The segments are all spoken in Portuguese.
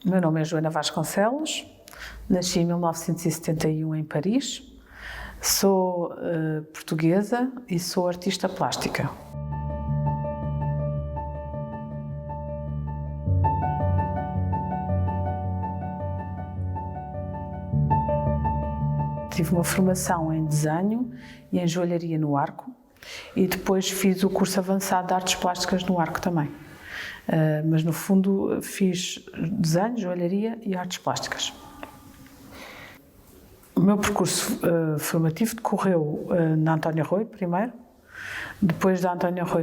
O meu nome é Joana Vasconcelos, nasci em 1971 em Paris, sou portuguesa e sou artista plástica. Tive uma formação em desenho e em joalharia no Arco e depois fiz o curso avançado de artes plásticas no Arco também. Mas no fundo fiz desenho, joalharia e artes plásticas. O meu percurso formativo decorreu na António Rui primeiro, depois da António Rui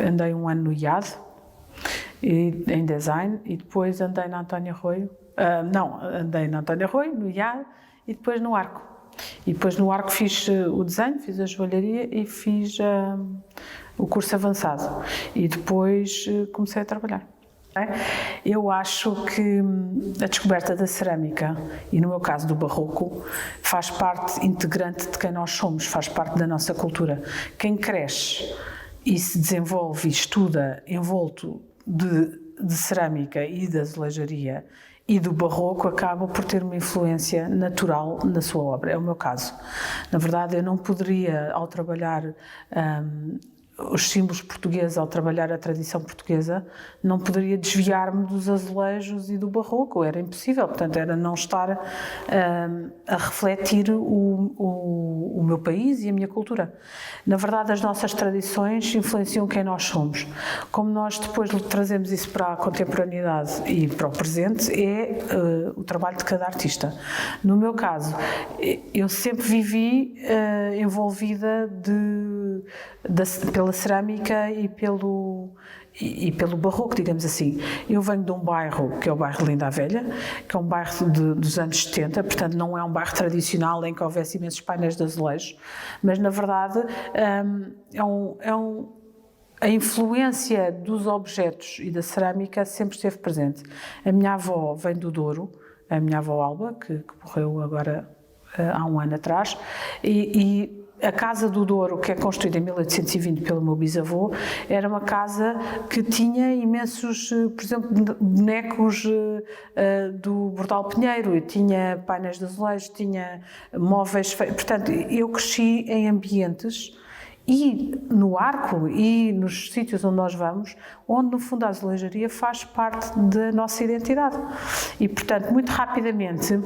andei um ano no IAD em design e depois andei na António Rui, andei na António Rui, no IAD e depois no Arco. E depois no Arco fiz o desenho, fiz a joalharia e fiz o curso avançado. E depois comecei a trabalhar. Eu acho que a descoberta da cerâmica, e no meu caso do barroco, faz parte integrante de quem nós somos, faz parte da nossa cultura. Quem cresce e se desenvolve e estuda envolto de cerâmica e de azulejaria e do barroco acaba por ter uma influência natural na sua obra, é o meu caso. Na verdade, eu não poderia, ao trabalhar os símbolos portugueses, ao trabalhar a tradição portuguesa, não poderia desviar-me dos azulejos e do barroco, era impossível, portanto era não estar a refletir o meu país e a minha cultura. Na verdade, as nossas tradições influenciam quem nós somos. Como nós depois trazemos isso para a contemporaneidade e para o presente, é o trabalho de cada artista. No meu caso, eu sempre vivi envolvida pela cerâmica e pelo barroco, digamos assim. Eu venho de um bairro que é o bairro Linda a Velha, que é um bairro dos anos 70, portanto não é um bairro tradicional em que houvesse imensos painéis de azulejos, mas na verdade a influência dos objetos e da cerâmica sempre esteve presente. A minha avó vem do Douro, a minha avó Alba, que morreu agora há um ano atrás, e a Casa do Douro, que é construída em 1820 pelo meu bisavô, era uma casa que tinha imensos, por exemplo, bonecos do Bordal Pinheiro, e tinha painéis de azulejos, tinha móveis, portanto, eu cresci em ambientes e no Arco e nos sítios onde nós vamos, onde no fundo a azulejaria faz parte da nossa identidade. E portanto, muito rapidamente,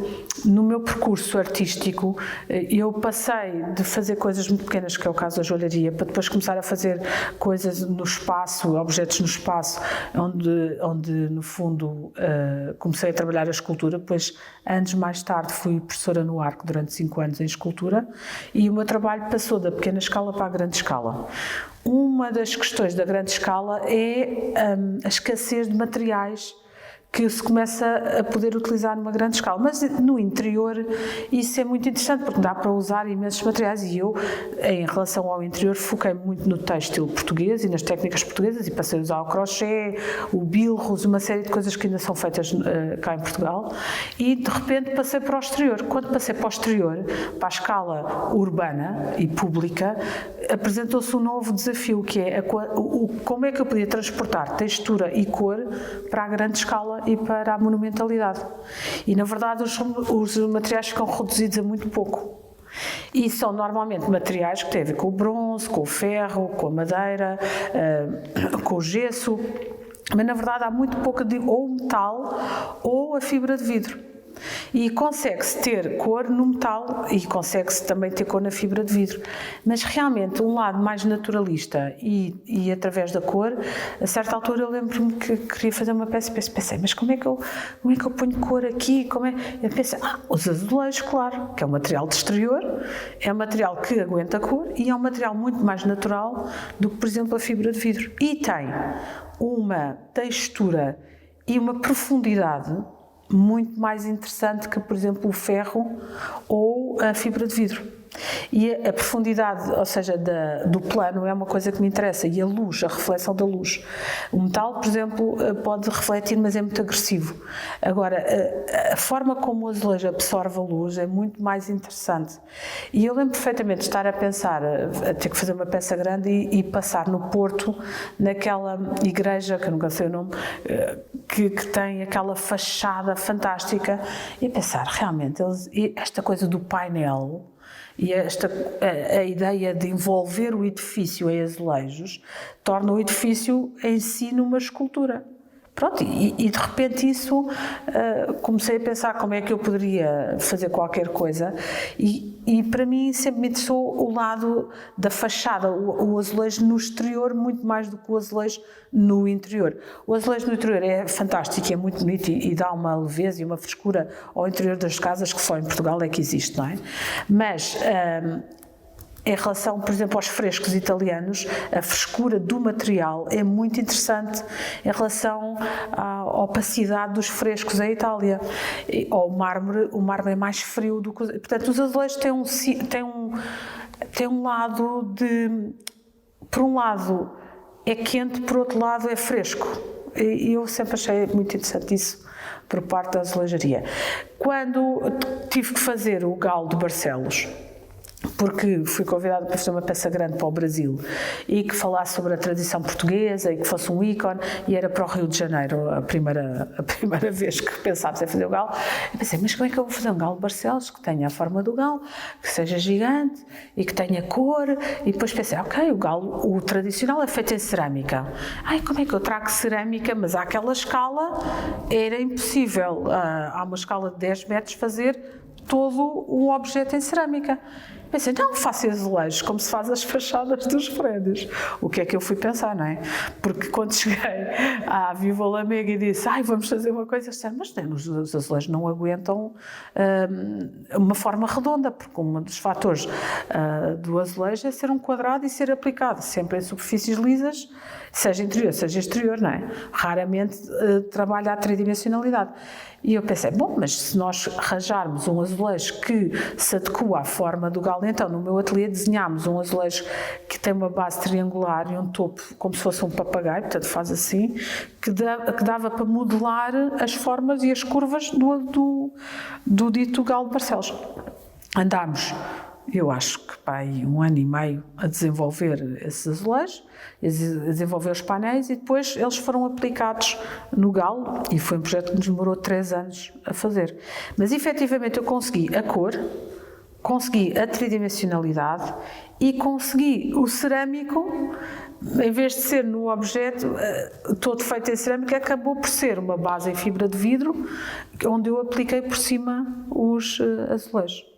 no meu percurso artístico, eu passei de fazer coisas muito pequenas, que é o caso da joalharia, para depois começar a fazer coisas no espaço, objetos no espaço, onde no fundo comecei a trabalhar a escultura. Depois, anos mais tarde, fui professora no Arco durante 5 anos em escultura, e o meu trabalho passou da pequena escala para a grande escala. Uma das questões da grande escala é a escassez de materiais que se começa a poder utilizar numa grande escala. Mas no interior isso é muito interessante, porque dá para usar imensos materiais, e eu, em relação ao interior, foquei muito no têxtil português e nas técnicas portuguesas, e passei a usar o crochê, o bilros, uma série de coisas que ainda são feitas cá em Portugal, e de repente passei para o exterior. Quando passei para o exterior, para a escala urbana e pública, apresentou-se um novo desafio, que é como é que eu podia transportar textura e cor para a grande escala e para a monumentalidade. E na verdade os materiais ficam reduzidos a muito pouco. E são normalmente materiais que têm a ver com o bronze, com o ferro, com a madeira, com o gesso, mas na verdade há muito pouco de ou metal ou a fibra de vidro. E consegue-se ter cor no metal e consegue-se também ter cor na fibra de vidro. Mas realmente um lado mais naturalista e através da cor, a certa altura eu lembro-me que queria fazer uma peça e pensei, mas como é que eu ponho cor aqui? Eu pensei, os azulejos, claro, que é um material de exterior, é um material que aguenta cor e é um material muito mais natural do que, por exemplo, a fibra de vidro. E tem uma textura e uma profundidade muito mais interessante que, por exemplo, o ferro ou a fibra de vidro. E a profundidade, ou seja, do plano é uma coisa que me interessa, e a luz, a reflexão da luz. O metal, por exemplo, pode refletir, mas é muito agressivo. Agora, a forma como o azulejo absorve a luz é muito mais interessante. E eu lembro perfeitamente de estar a pensar, a ter que fazer uma peça grande e passar no Porto, naquela igreja, que eu nunca sei o nome, que tem aquela fachada fantástica, e a pensar, realmente, esta coisa do painel e a ideia de envolver o edifício em azulejos torna o edifício em si numa escultura. Pronto, e de repente isso, comecei a pensar como é que eu poderia fazer qualquer coisa, e para mim sempre me interessou o lado da fachada, o azulejo no exterior muito mais do que o azulejo no interior. O azulejo no interior é fantástico, é muito bonito e dá uma leveza e uma frescura ao interior das casas que só em Portugal é que existe, não é? Mas em relação, por exemplo, aos frescos italianos, a frescura do material é muito interessante em relação à opacidade dos frescos em Itália. Ou o mármore é mais frio do que... Portanto, os azulejos têm um lado de... Por um lado é quente, por outro lado é fresco. E eu sempre achei muito interessante isso por parte da azulejaria. Quando tive que fazer o Galo de Barcelos, porque fui convidada para fazer uma peça grande para o Brasil e que falasse sobre a tradição portuguesa e que fosse um ícone, e era para o Rio de Janeiro a primeira vez que pensávamos em fazer o galo. Eu pensei, mas como é que eu vou fazer um galo de Barcelos que tenha a forma do galo, que seja gigante e que tenha cor? E depois pensei, ok, o galo, o tradicional é feito em cerâmica. Ai, como é que eu trago cerâmica? Mas àquela escala era impossível. Há uma escala de 10 metros fazer todo um objeto em cerâmica. Pensei, não, faço azulejos como se faz as fachadas dos prédios. O que é que eu fui pensar, não é? Porque quando cheguei à Viva Lamega e disse, vamos fazer uma coisa, disseram, mas os azulejos não aguentam uma forma redonda, porque um dos fatores do azulejo é ser um quadrado e ser aplicado sempre em superfícies lisas, seja interior, seja exterior, não é? Raramente trabalha a tridimensionalidade. E eu pensei, bom, mas se nós arranjarmos um azulejo que se adequa à forma do galo, então no meu ateliê desenhámos um azulejo que tem uma base triangular e um topo como se fosse um papagaio, portanto faz assim, que dava para modelar as formas e as curvas do dito Galo de Barcelos. Andámos, eu acho que aí 1 ano e meio a desenvolver esses azulejos, a desenvolver os painéis, e depois eles foram aplicados no galo, e foi um projeto que nos demorou 3 anos a fazer. Mas efetivamente eu consegui a cor, consegui a tridimensionalidade e consegui o cerâmico, em vez de ser no objeto todo feito em cerâmica, acabou por ser uma base em fibra de vidro, onde eu apliquei por cima os azulejos.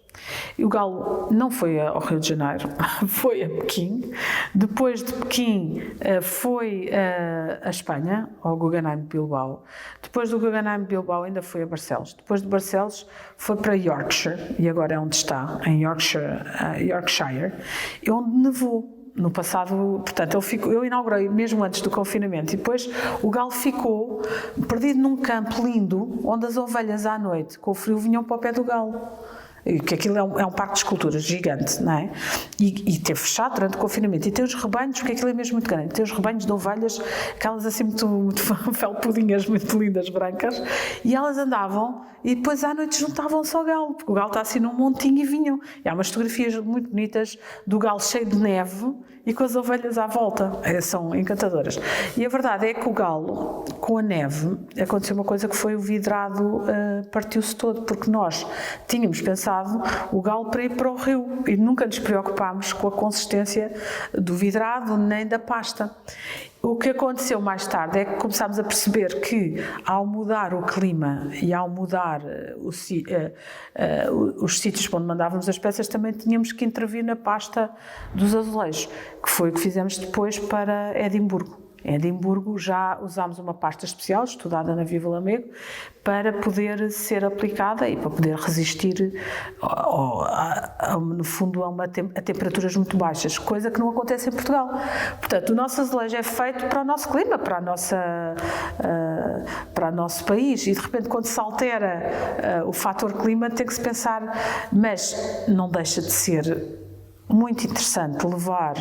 E o galo não foi ao Rio de Janeiro, foi a Pequim. Depois de Pequim foi a Espanha, ao Guggenheim de Bilbao. Depois do Guggenheim de Bilbao ainda foi a Barcelos. Depois de Barcelos foi para Yorkshire, e agora é onde está, em Yorkshire, onde nevou. No passado, portanto, eu inaugurei mesmo antes do confinamento, e depois o galo ficou perdido num campo lindo, onde as ovelhas à noite, com o frio, vinham para o pé do galo. Que aquilo é um parque de esculturas gigante, não é? E teve fechado durante o confinamento. E tem os rebanhos, porque aquilo é mesmo muito grande, tem os rebanhos de ovelhas, aquelas assim muito felpudinhas, muito lindas, brancas, e elas andavam e depois à noite juntavam-se ao galo, porque o galo está assim num montinho e vinham. E há umas fotografias muito bonitas do galo cheio de neve e com as ovelhas à volta. São encantadoras. E a verdade é que o galo, com a neve, aconteceu uma coisa que foi o vidrado partiu-se todo, porque nós tínhamos pensado o galo para ir para o rio e nunca nos preocupámos com a consistência do vidrado nem da pasta. O que aconteceu mais tarde é que começámos a perceber que, ao mudar o clima e ao mudar os sítios para onde mandávamos as peças, também tínhamos que intervir na pasta dos azulejos, que foi o que fizemos depois para Edimburgo. Em Edimburgo já usámos uma pasta especial, estudada na Viva Lamego, para poder ser aplicada e para poder resistir, no fundo, a temperaturas muito baixas, coisa que não acontece em Portugal. Portanto, o nosso azulejo é feito para o nosso clima, para o nosso país, e de repente, quando se altera o fator clima, tem que se pensar, mas não deixa de ser muito interessante levar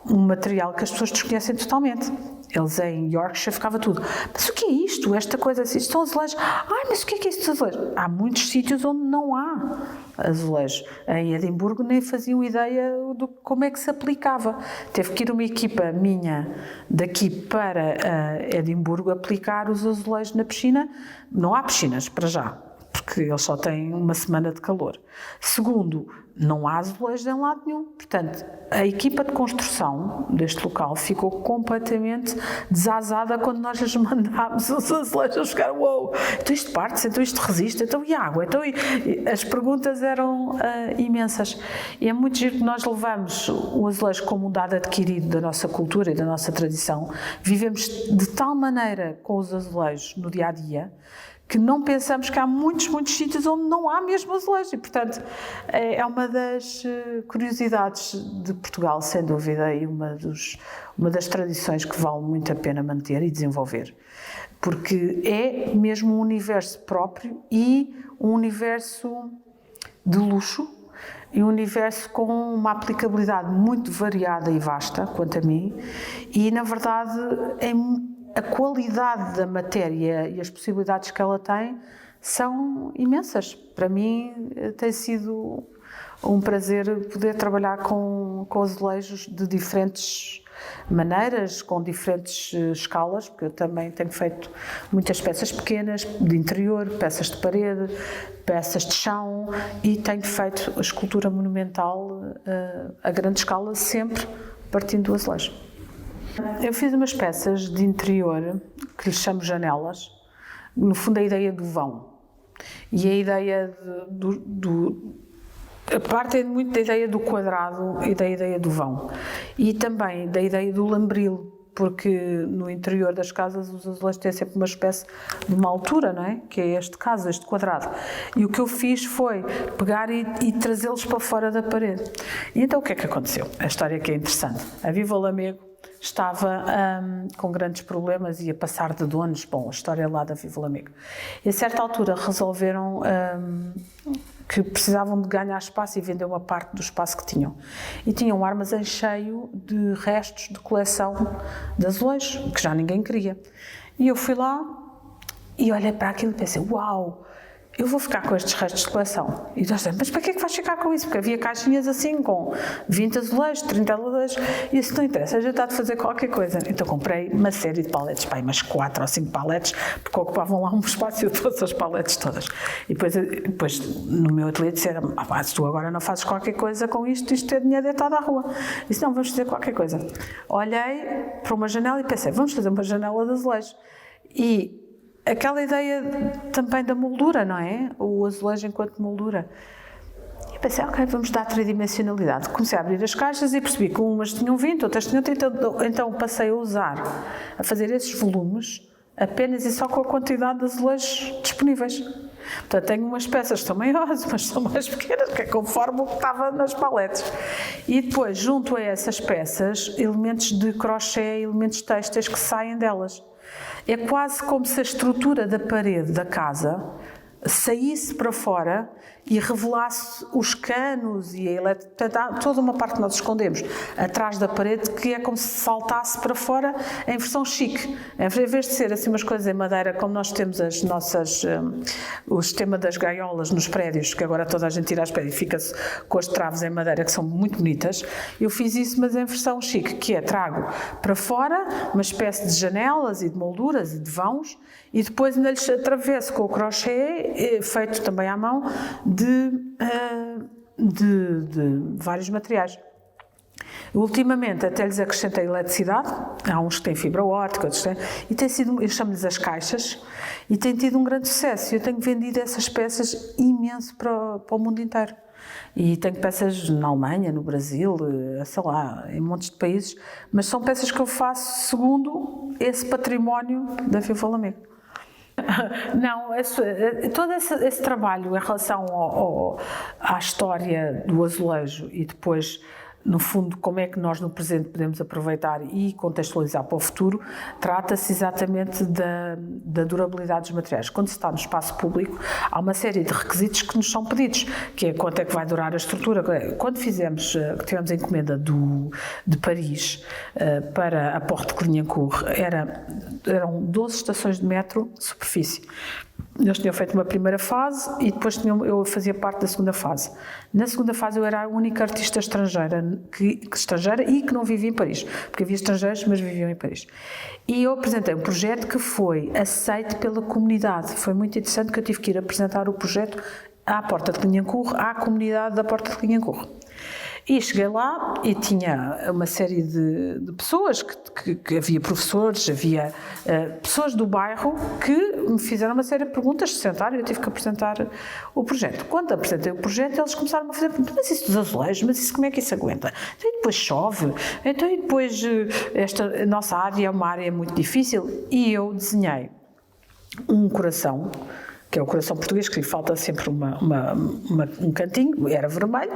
um material que as pessoas desconhecem totalmente. Eles em Yorkshire ficava tudo, mas o que é isto? Esta coisa assim, estão azulejos. Ai, mas o que é isto de azulejo? Há muitos sítios onde não há azulejo. Em Edimburgo nem faziam ideia de como é que se aplicava. Teve que ir uma equipa minha daqui para Edimburgo aplicar os azulejos na piscina. Não há piscinas, para já, porque eles só têm uma semana de calor. Segundo, não há azulejos em lado nenhum. Portanto, a equipa de construção deste local ficou completamente desazada quando nós lhes mandámos os azulejos. Eles ficaram, uou, então isto parte-se, então isto resiste, então e água? Então, as perguntas eram imensas. E é muito giro que nós levamos o azulejo como um dado adquirido da nossa cultura e da nossa tradição. Vivemos de tal maneira com os azulejos no dia-a-dia, que não pensamos que há muitos sítios onde não há mesmo azulejo. E, portanto, é uma das curiosidades de Portugal, sem dúvida, e uma das tradições que vale muito a pena manter e desenvolver. Porque é mesmo um universo próprio e um universo de luxo, e um universo com uma aplicabilidade muito variada e vasta, quanto a mim, e, na verdade, a qualidade da matéria e as possibilidades que ela tem são imensas. Para mim tem sido um prazer poder trabalhar com azulejos de diferentes maneiras, com diferentes escalas, porque eu também tenho feito muitas peças pequenas, de interior, peças de parede, peças de chão, e tenho feito a escultura monumental a grande escala, sempre partindo do azulejo. Eu fiz umas peças de interior que lhes chamo janelas, no fundo a ideia do vão, e a ideia parte muito da ideia do quadrado e da ideia do vão, e também da ideia do lambril, porque no interior das casas os azulejos têm sempre uma espécie de uma altura, não é? Que é este caso, este quadrado. E o que eu fiz foi pegar e trazê-los para fora da parede. E então o que é que aconteceu? A história que é interessante. A Viva Lamego estava com grandes problemas, ia passar de donos, bom, a história lá da Viva Lamego. E a certa altura resolveram que precisavam de ganhar espaço e vender uma parte do espaço que tinham. E tinham um armazém cheio de restos de coleção de azulejos, que já ninguém queria. E eu fui lá e olhei para aquilo e pensei, uau, eu vou ficar com estes restos de coleção. E nós dissemos, mas para que é que vais ficar com isso? Porque havia caixinhas assim, com 20 azulejos, 30 azulejos, e isso não interessa, a gente está de fazer qualquer coisa. Então comprei uma série de paletes, umas 4 ou 5 paletes, porque ocupavam lá um espaço e eu trouxe as paletes todas. E depois no meu ateliê disseram, se tu agora não fazes qualquer coisa com isto é dinheiro deitado à rua. E disse, não, vamos fazer qualquer coisa. Olhei para uma janela e pensei, vamos fazer uma janela de azulejos. E aquela ideia também da moldura, não é? O azulejo enquanto moldura. E pensei, ok, vamos dar tridimensionalidade. Comecei a abrir as caixas e percebi que umas tinham 20, outras tinham 30, então passei a fazer esses volumes apenas e só com a quantidade de azulejos disponíveis. Portanto, tenho umas peças que são maiores, mas são mais pequenas, que é conforme o que estava nas paletes. E depois, junto a essas peças, elementos de crochê, elementos têxteis que saem delas. É quase como se a estrutura da parede da casa saísse para fora e revelasse os canos e a eletricidade. Há toda uma parte que nós escondemos atrás da parede que é como se saltasse para fora em versão chique. Em vez de ser assim umas coisas em madeira, como nós temos as nossas, o sistema das gaiolas nos prédios, que agora toda a gente tira as prédios e fica-se com as traves em madeira, que são muito bonitas, eu fiz isso, mas em versão chique, que é trago para fora uma espécie de janelas e de molduras e de vãos, e depois ainda lhes atravesso com o crochê, feito também à mão, de vários materiais. Ultimamente até lhes acrescentei eletricidade, há uns que têm fibra óptica, outros têm, e tem sido, eu chamo-lhes as caixas, e tem tido um grande sucesso. Eu tenho vendido essas peças imenso para o mundo inteiro. E tenho peças na Alemanha, no Brasil, sei lá, em montes de países, mas são peças que eu faço segundo esse património da Viva o Lamego. Não, todo esse trabalho em relação à história do azulejo e depois, no fundo, como é que nós no presente podemos aproveitar e contextualizar para o futuro, trata-se exatamente da durabilidade dos materiais. Quando se está no espaço público, há uma série de requisitos que nos são pedidos, que é quanto é que vai durar a estrutura. Quando tivemos a encomenda de Paris para a Porte de Clignancourt, eram 12 estações de metro de superfície. Eles tinham feito uma primeira fase e depois eu fazia parte da segunda fase. Na segunda fase eu era a única artista estrangeira e que não vivia em Paris, porque havia estrangeiros, mas viviam em Paris. E eu apresentei um projeto que foi aceito pela comunidade. Foi muito interessante que eu tive que ir apresentar o projeto à Porta de Clignancourt, à comunidade da Porta de Clignancourt. E cheguei lá e tinha uma série de pessoas, que havia professores, havia pessoas do bairro que me fizeram uma série de perguntas, se sentaram e eu tive que apresentar o projeto. Quando apresentei o projeto, eles começaram a fazer perguntas: mas isso dos azulejos, mas isso como é que isso aguenta? Então e depois chove, então e depois esta nossa área é uma área muito difícil. E eu desenhei um coração, que é o coração português, que lhe falta sempre um cantinho, era vermelho,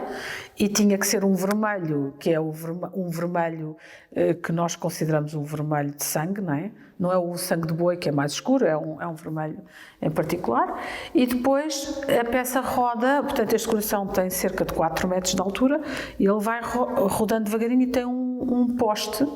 e tinha que ser um vermelho, que é um vermelho que nós consideramos um vermelho de sangue, não é? Não é o sangue de boi, que é mais escuro, é um vermelho em particular. E depois a peça roda, portanto este coração tem cerca de 4 metros de altura, e ele vai rodando devagarinho e tem um poste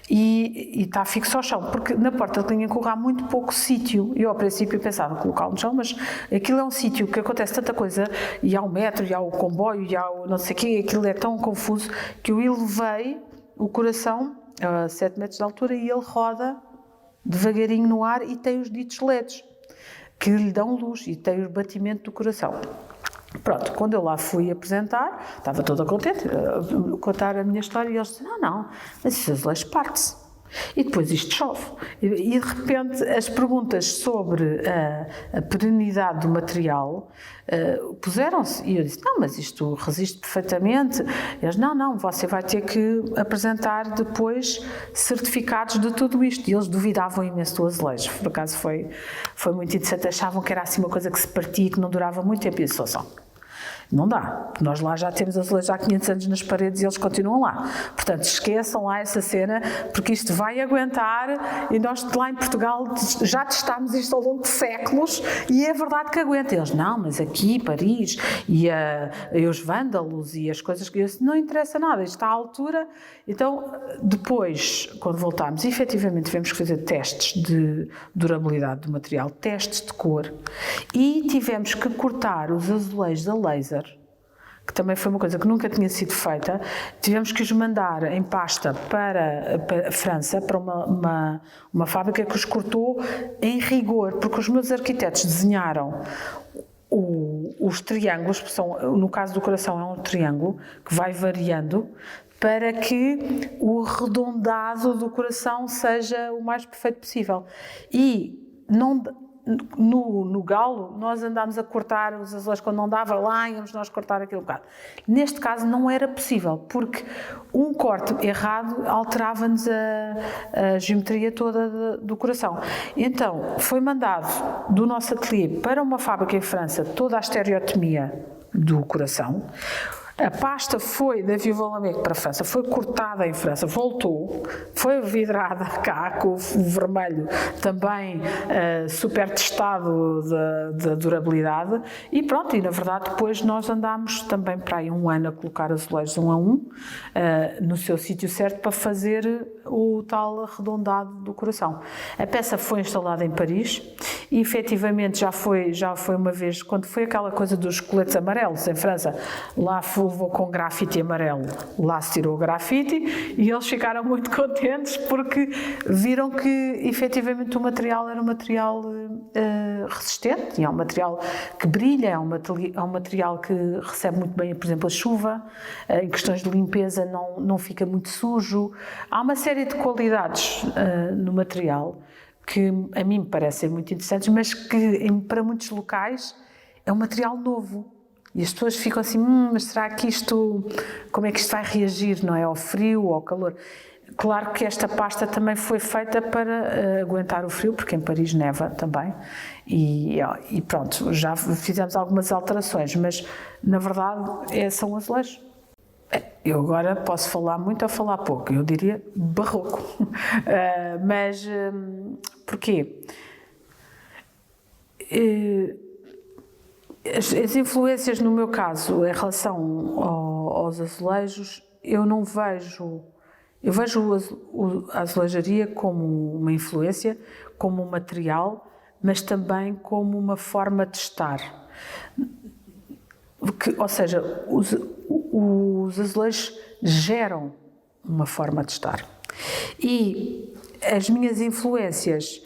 e está fixo ao chão, porque na Porta de Clignancourt há muito pouco sítio. Eu ao princípio pensava colocá-lo no chão, mas aquilo é um sítio que acontece tanta coisa, e há o metro, e há o comboio, e há o não sei o quê, aquilo é tão confuso que eu elevei o coração a 7 metros de altura e ele roda devagarinho no ar e tem os ditos LEDs que lhe dão luz e tem o batimento do coração. Pronto, quando eu lá fui apresentar, estava toda contente, contar a minha história, e eles disseram: não, mas isso azulejos parte-se. E depois isto chove. E de repente as perguntas sobre a perenidade do material puseram-se. E eu disse: não, mas isto resiste perfeitamente. Eles: não, você vai ter que apresentar depois certificados de tudo isto. E eles duvidavam imenso do azulejo. Por acaso foi muito interessante. Achavam que era assim uma coisa que se partia e que não durava muito tempo. E eu disse: não dá, nós lá já temos azulejos há 500 anos nas paredes e eles continuam lá. Portanto, esqueçam lá essa cena, porque isto vai aguentar, e nós lá em Portugal já testámos isto ao longo de séculos e é verdade que aguenta. Eles: não, mas aqui, Paris, e os vândalos e as coisas que eu disse: não interessa nada, isto está à altura. Então, depois, quando voltámos, efetivamente tivemos que fazer testes de durabilidade do material, testes de cor, e tivemos que cortar os azulejos a laser, que também foi uma coisa que nunca tinha sido feita. Tivemos que os mandar em pasta para a França, para uma fábrica que os cortou em rigor, porque os meus arquitetos desenharam os triângulos, que são, no caso do coração é um triângulo que vai variando, para que o arredondado do coração seja o mais perfeito possível. E no galo, nós andámos a cortar os azulejos quando não dava, lá íamos nós cortar aquele bocado. Neste caso não era possível, porque um corte errado alterava-nos a geometria toda do coração. Então, foi mandado do nosso ateliê para uma fábrica em França toda a estereotomia do coração. A pasta foi da Viva o Lamego para a França, foi cortada em França, voltou, foi vidrada cá com o vermelho também super testado da durabilidade, e pronto, e na verdade depois nós andámos também para aí um ano a colocar azulejos 1 a 1 no seu sítio certo para fazer o tal arredondado do coração. A peça foi instalada em Paris e efetivamente já foi uma vez, quando foi aquela coisa dos coletes amarelos em França, lá levou com grafite amarelo, lá se tirou o grafite e eles ficaram muito contentes porque viram que efetivamente o material era um material resistente, é um material que brilha, é um material que recebe muito bem, por exemplo, a chuva, em questões de limpeza não fica muito sujo. Há uma série de qualidades no material que a mim me parecem muito interessantes, mas que para muitos locais é um material novo. E as pessoas ficam assim, mas será que isto, como é que isto vai reagir, não é? Ao frio ou ao calor? Claro que esta pasta também foi feita para aguentar o frio, porque em Paris neva também, e pronto, já fizemos algumas alterações, mas na verdade são azulejos. Eu agora posso falar muito ou falar pouco, eu diria barroco, mas porquê? As influências, no meu caso, em relação aos azulejos, eu não vejo... Eu vejo a azulejaria como uma influência, como um material, mas também como uma forma de estar. Ou seja, os azulejos geram uma forma de estar. E as minhas influências,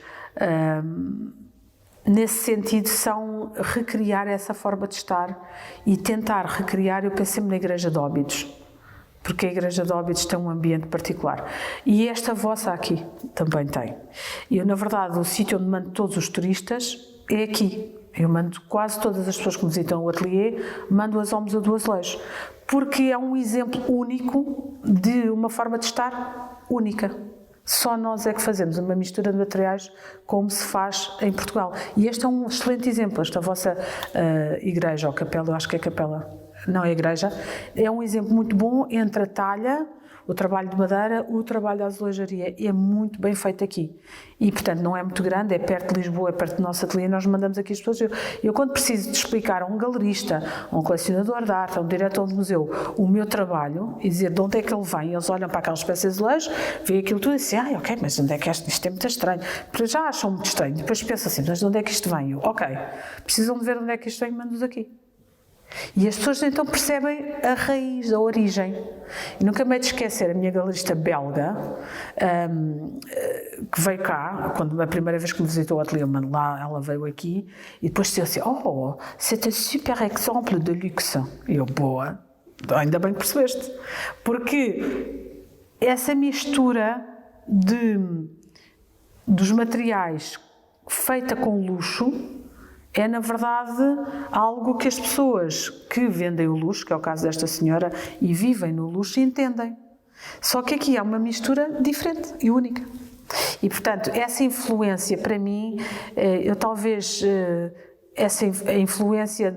nesse sentido, são recriar essa forma de estar e tentar recriar. Eu penso sempre na Igreja de Óbidos, porque a Igreja de Óbidos tem um ambiente particular. E esta vossa aqui também tem. Eu, na verdade, o sítio onde mando todos os turistas é aqui. Eu mando quase todas as pessoas que me visitam o ateliê, mando-as ao Museu do Azulejo, porque é um exemplo único de uma forma de estar única. Só nós é que fazemos uma mistura de materiais como se faz em Portugal. E este é um excelente exemplo. Esta vossa igreja ou capela, eu acho que é capela, não é igreja, é um exemplo muito bom entre a talha, o trabalho de madeira, o trabalho da azulejaria. É muito bem feito aqui. E, portanto, não é muito grande, é perto de Lisboa, é perto do nosso ateliê, nós mandamos aqui as pessoas. Eu quando preciso de explicar a um galerista, a um colecionador de arte, a um diretor de museu, o meu trabalho, e dizer de onde é que ele vem, eles olham para aquelas peças de azulejo, veem aquilo tudo e dizem, ok, mas onde é que isto é muito estranho. Porque já acham muito estranho. Depois pensam assim, mas de onde é que isto vem? Eu, ok, precisam de ver onde é que isto vem, mando-os aqui. E as pessoas então percebem a raiz, a origem. E nunca me hei de esquecer a minha galerista belga, que veio cá, quando a primeira vez que me visitou o ateliê, lá, ela veio aqui, e depois disse assim, c'est un super exemple de luxe. E eu, boa, ainda bem que percebeste. Porque essa mistura dos materiais feita com luxo é, na verdade, algo que as pessoas que vendem o luxo, que é o caso desta senhora, e vivem no luxo, entendem. Só que aqui há uma mistura diferente e única. E, portanto, essa influência, para mim, eu talvez... a influência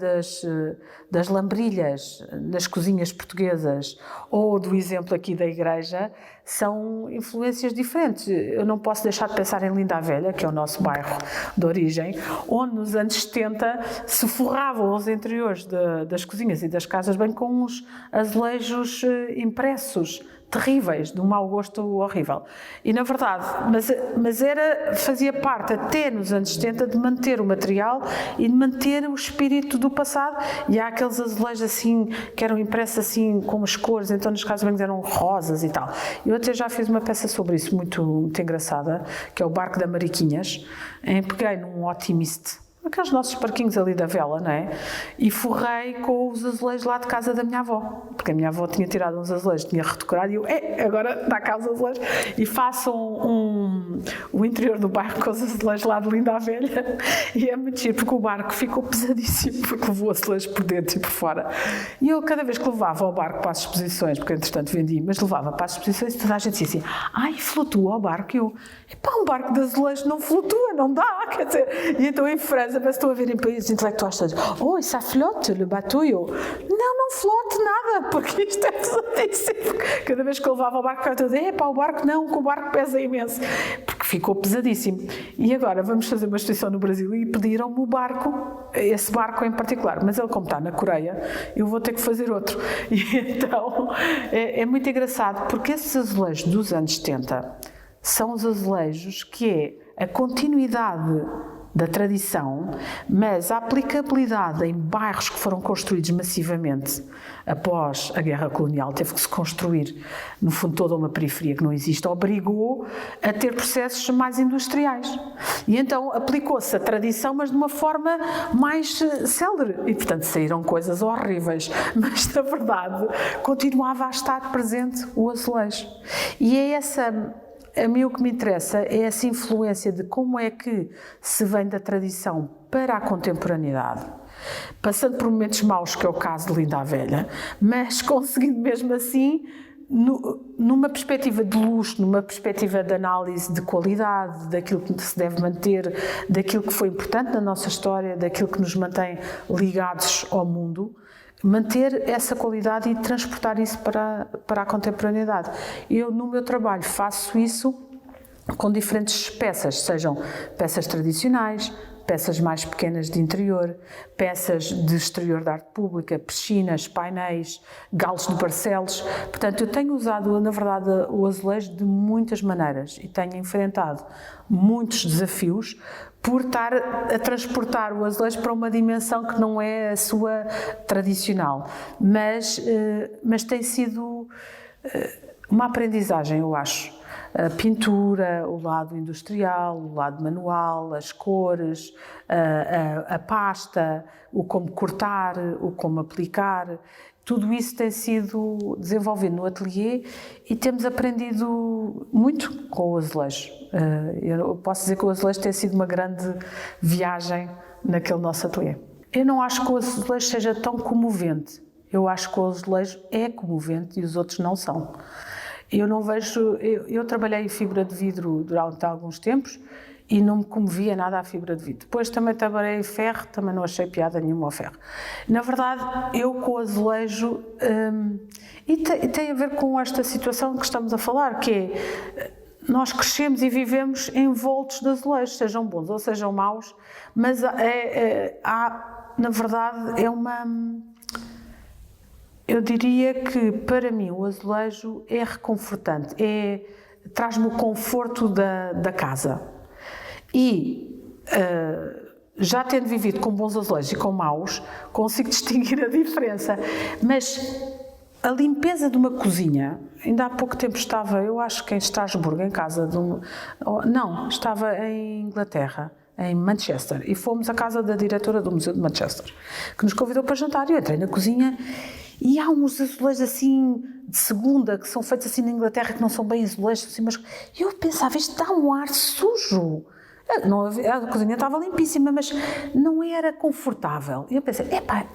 das lambrilhas nas cozinhas portuguesas ou do exemplo aqui da igreja são influências diferentes. Eu não posso deixar de pensar em Linda a Velha, que é o nosso bairro de origem, onde nos anos 70 se forravam os interiores das cozinhas e das casas bem com uns azulejos impressos, terríveis, de um mau gosto horrível. E, na verdade, mas fazia parte, até nos anos 70, de manter o material e de manter o espírito do passado. E há aqueles azulejos assim, que eram impressos assim, com as cores, então nos casos bem eram rosas e tal. Eu até já fiz uma peça sobre isso, muito, muito engraçada, que é o Barco da Mariquinhas, peguei num Optimist, aqueles nossos parquinhos ali da vela, não é? E forrei com os azulejos lá de casa da minha avó, porque a minha avó tinha tirado uns azulejos, tinha redecorado, e eu, agora dá cá os azulejos, e faço o interior do barco com os azulejos lá de Linda a Velha, e é muito giro, porque o barco ficou pesadíssimo, porque levou azulejos por dentro e por fora. E eu, cada vez que levava o barco para as exposições, porque entretanto vendi, mas levava para as exposições, toda a gente dizia assim, flutua o barco, e eu, um barco de azulejos não flutua, não dá, quer dizer, e então em França, mas estou a ver em países intelectuais todos, ça flotte, le bateau, e eu, não flote nada, porque isto é pesadíssimo. Cada vez que eu levava o barco, eu dizia, o barco não, que o barco pesa imenso, porque ficou pesadíssimo. E agora vamos fazer uma exposição no Brasil e pediram-me o barco, esse barco em particular, mas ele como está na Coreia, eu vou ter que fazer outro. E então, é muito engraçado, porque esses azulejos dos anos 70 são os azulejos que é a continuidade da tradição, mas a aplicabilidade em bairros que foram construídos massivamente após a guerra colonial, teve que se construir, no fundo, toda uma periferia que não existe, obrigou a ter processos mais industriais. E então aplicou-se a tradição, mas de uma forma mais célere. E, portanto, saíram coisas horríveis, mas, na verdade, continuava a estar presente o azulejo. E é essa A mim o que me interessa é essa influência de como é que se vem da tradição para a contemporaneidade, passando por momentos maus, que é o caso de Linda a Velha, mas conseguindo mesmo assim, numa perspectiva de luxo, numa perspectiva de análise de qualidade, daquilo que se deve manter, daquilo que foi importante na nossa história, daquilo que nos mantém ligados ao mundo, manter essa qualidade e transportar isso para a contemporaneidade. Eu, no meu trabalho, faço isso com diferentes peças, sejam peças tradicionais, peças mais pequenas de interior, peças de exterior de arte pública, piscinas, painéis, galos de Barcelos. Portanto, eu tenho usado, na verdade, o azulejo de muitas maneiras e tenho enfrentado muitos desafios por estar a transportar o azulejo para uma dimensão que não é a sua tradicional. Mas tem sido uma aprendizagem, eu acho. A pintura, o lado industrial, o lado manual, as cores, a pasta, o como cortar, o como aplicar, tudo isso tem sido desenvolvido no ateliê e temos aprendido muito com o azulejo. Eu posso dizer que o azulejo tem sido uma grande viagem naquele nosso ateliê. Eu não acho que o azulejo seja tão comovente. Eu acho que o azulejo é comovente e os outros não são. Eu não vejo... Eu trabalhei em fibra de vidro durante alguns tempos e não me comovia nada a fibra de vidro. Depois também trabalhei em ferro, também não achei piada nenhuma ao ferro. Na verdade, eu com o azulejo... e tem a ver com esta situação que estamos a falar, que é... Nós crescemos e vivemos envoltos de azulejos, sejam bons ou sejam maus, mas na verdade, é uma... Eu diria que, para mim, o azulejo é reconfortante, traz-me o conforto da casa. E, já tendo vivido com bons azulejos e com maus, consigo distinguir a diferença. Mas a limpeza de uma cozinha, ainda há pouco tempo estava, eu acho que em Estrasburgo, em casa de estava em Inglaterra, em Manchester, e fomos à casa da diretora do Museu de Manchester, que nos convidou para jantar. Eu entrei na cozinha e há uns azulejos assim de segunda, que são feitos assim na Inglaterra, que não são bem azulejos, assim, mas eu pensava, isto dá um ar sujo. A cozinha estava limpíssima, mas não era confortável. E eu pensei,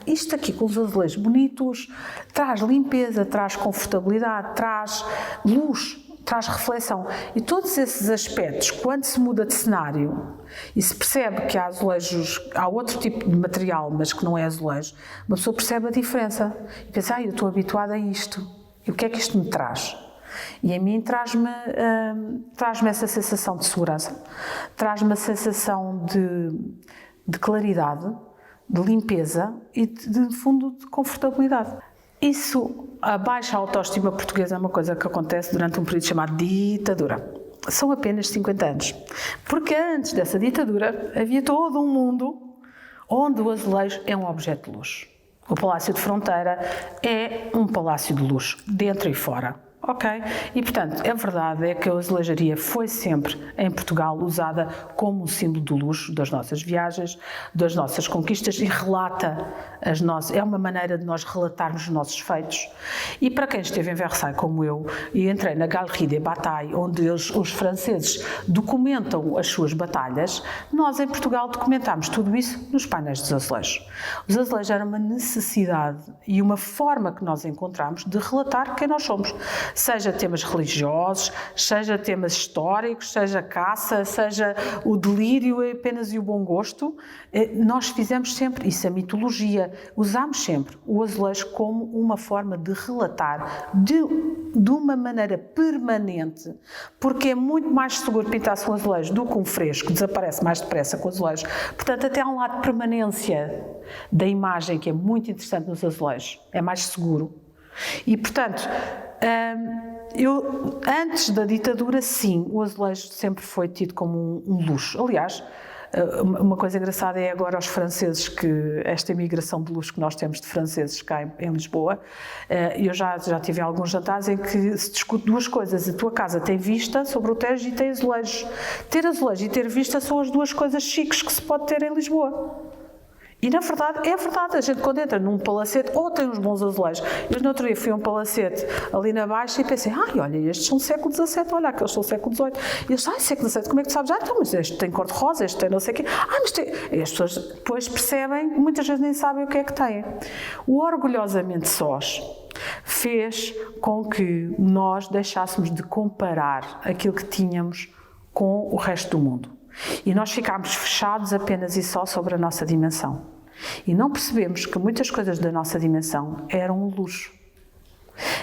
isto aqui com os azulejos bonitos, traz limpeza, traz confortabilidade, traz luz, traz reflexão. E todos esses aspectos, quando se muda de cenário e se percebe que há azulejos, há outro tipo de material, mas que não é azulejo, uma pessoa percebe a diferença. E pensa, eu estou habituada a isto. E o que é que isto me traz? E a mim traz-me essa sensação de segurança, traz-me a sensação de claridade, de limpeza e, de fundo, de confortabilidade. Isso, a baixa autoestima portuguesa é uma coisa que acontece durante um período chamado ditadura. São apenas 50 anos. Porque antes dessa ditadura havia todo um mundo onde o azulejo é um objeto de luxo. O Palácio de Fronteira é um palácio de luxo, dentro e fora. Ok? E, portanto, a verdade é que a azulejaria foi sempre, em Portugal, usada como um símbolo do luxo das nossas viagens, das nossas conquistas e relata é uma maneira de nós relatarmos os nossos feitos. E para quem esteve em Versailles, como eu, e entrei na Galerie des Batailles, onde os franceses documentam as suas batalhas, nós, em Portugal, documentámos tudo isso nos painéis dos azulejos. Os azulejos eram uma necessidade e uma forma que nós encontramos de relatar quem nós somos. Seja temas religiosos, seja temas históricos, seja caça, seja o delírio apenas e o bom gosto, nós fizemos sempre isso, a mitologia, usámos sempre o azulejo como uma forma de relatar de uma maneira permanente, porque é muito mais seguro pintar-se um azulejo do que um fresco, desaparece mais depressa com o azulejo. Portanto, até há um lado de permanência da imagem que é muito interessante nos azulejos, é mais seguro. E, portanto, antes da ditadura, sim, o azulejo sempre foi tido como um luxo. Aliás, uma coisa engraçada é agora os franceses, que esta imigração de luxo que nós temos de franceses cá em Lisboa, eu já tive alguns jantares em que se discute duas coisas. A tua casa tem vista sobre o Tejo e tem azulejos. Ter azulejo e ter vista são as duas coisas chiques que se pode ter em Lisboa. E na verdade, é verdade, a gente quando entra num palacete, ou tem uns bons azulejos. Eu no outro dia fui a um palacete ali na Baixa e pensei, olha, estes são do século XVII, olha, aqueles são do século XVIII. E eu disse, século XVII, como é que tu sabes? Então, mas este tem cor-de-rosa, este tem não sei o quê. Mas tem... E as pessoas depois percebem, muitas vezes nem sabem o que é que têm. O Orgulhosamente Sós fez com que nós deixássemos de comparar aquilo que tínhamos com o resto do mundo. E nós ficámos fechados apenas e só sobre a nossa dimensão. E não percebemos que muitas coisas da nossa dimensão eram um luxo.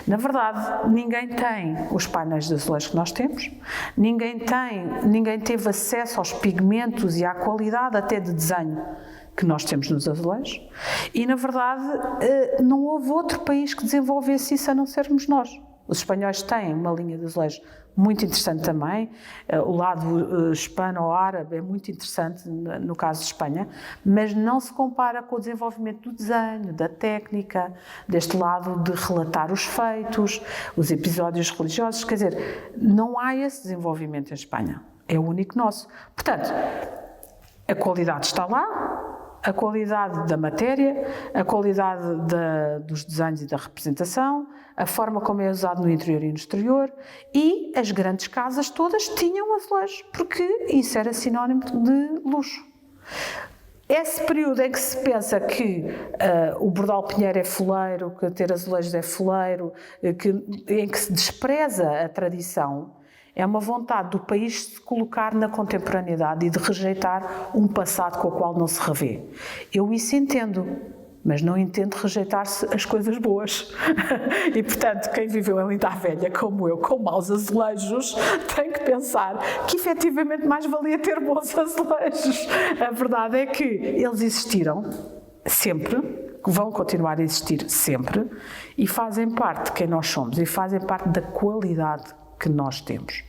Na verdade, ninguém tem os painéis de azulejos que nós temos, ninguém teve acesso aos pigmentos e à qualidade até de desenho que nós temos nos azulejos, e na verdade não houve outro país que desenvolvesse isso a não sermos nós. Os espanhóis têm uma linha de azulejos muito interessante também, o lado hispano-árabe é muito interessante no caso de Espanha, mas não se compara com o desenvolvimento do desenho, da técnica, deste lado de relatar os feitos, os episódios religiosos, quer dizer, não há esse desenvolvimento em Espanha, é o único nosso. Portanto, a qualidade está lá, a qualidade da matéria, a qualidade dos desenhos e da representação, a forma como é usado no interior e no exterior, e as grandes casas todas tinham azulejos, porque isso era sinónimo de luxo. Esse período em que se pensa que o Bordal Pinheiro é foleiro, que ter azulejos é foleiro, em que se despreza a tradição, é uma vontade do país se colocar na contemporaneidade e de rejeitar um passado com o qual não se revê. Eu isso entendo, mas não entendo rejeitar-se as coisas boas. E, portanto, quem viveu em Linda a Velha, como eu, com maus azulejos, tem que pensar que, efetivamente, mais valia ter bons azulejos. A verdade é que eles existiram sempre, vão continuar a existir sempre, e fazem parte de quem nós somos, e fazem parte da qualidade que nós temos.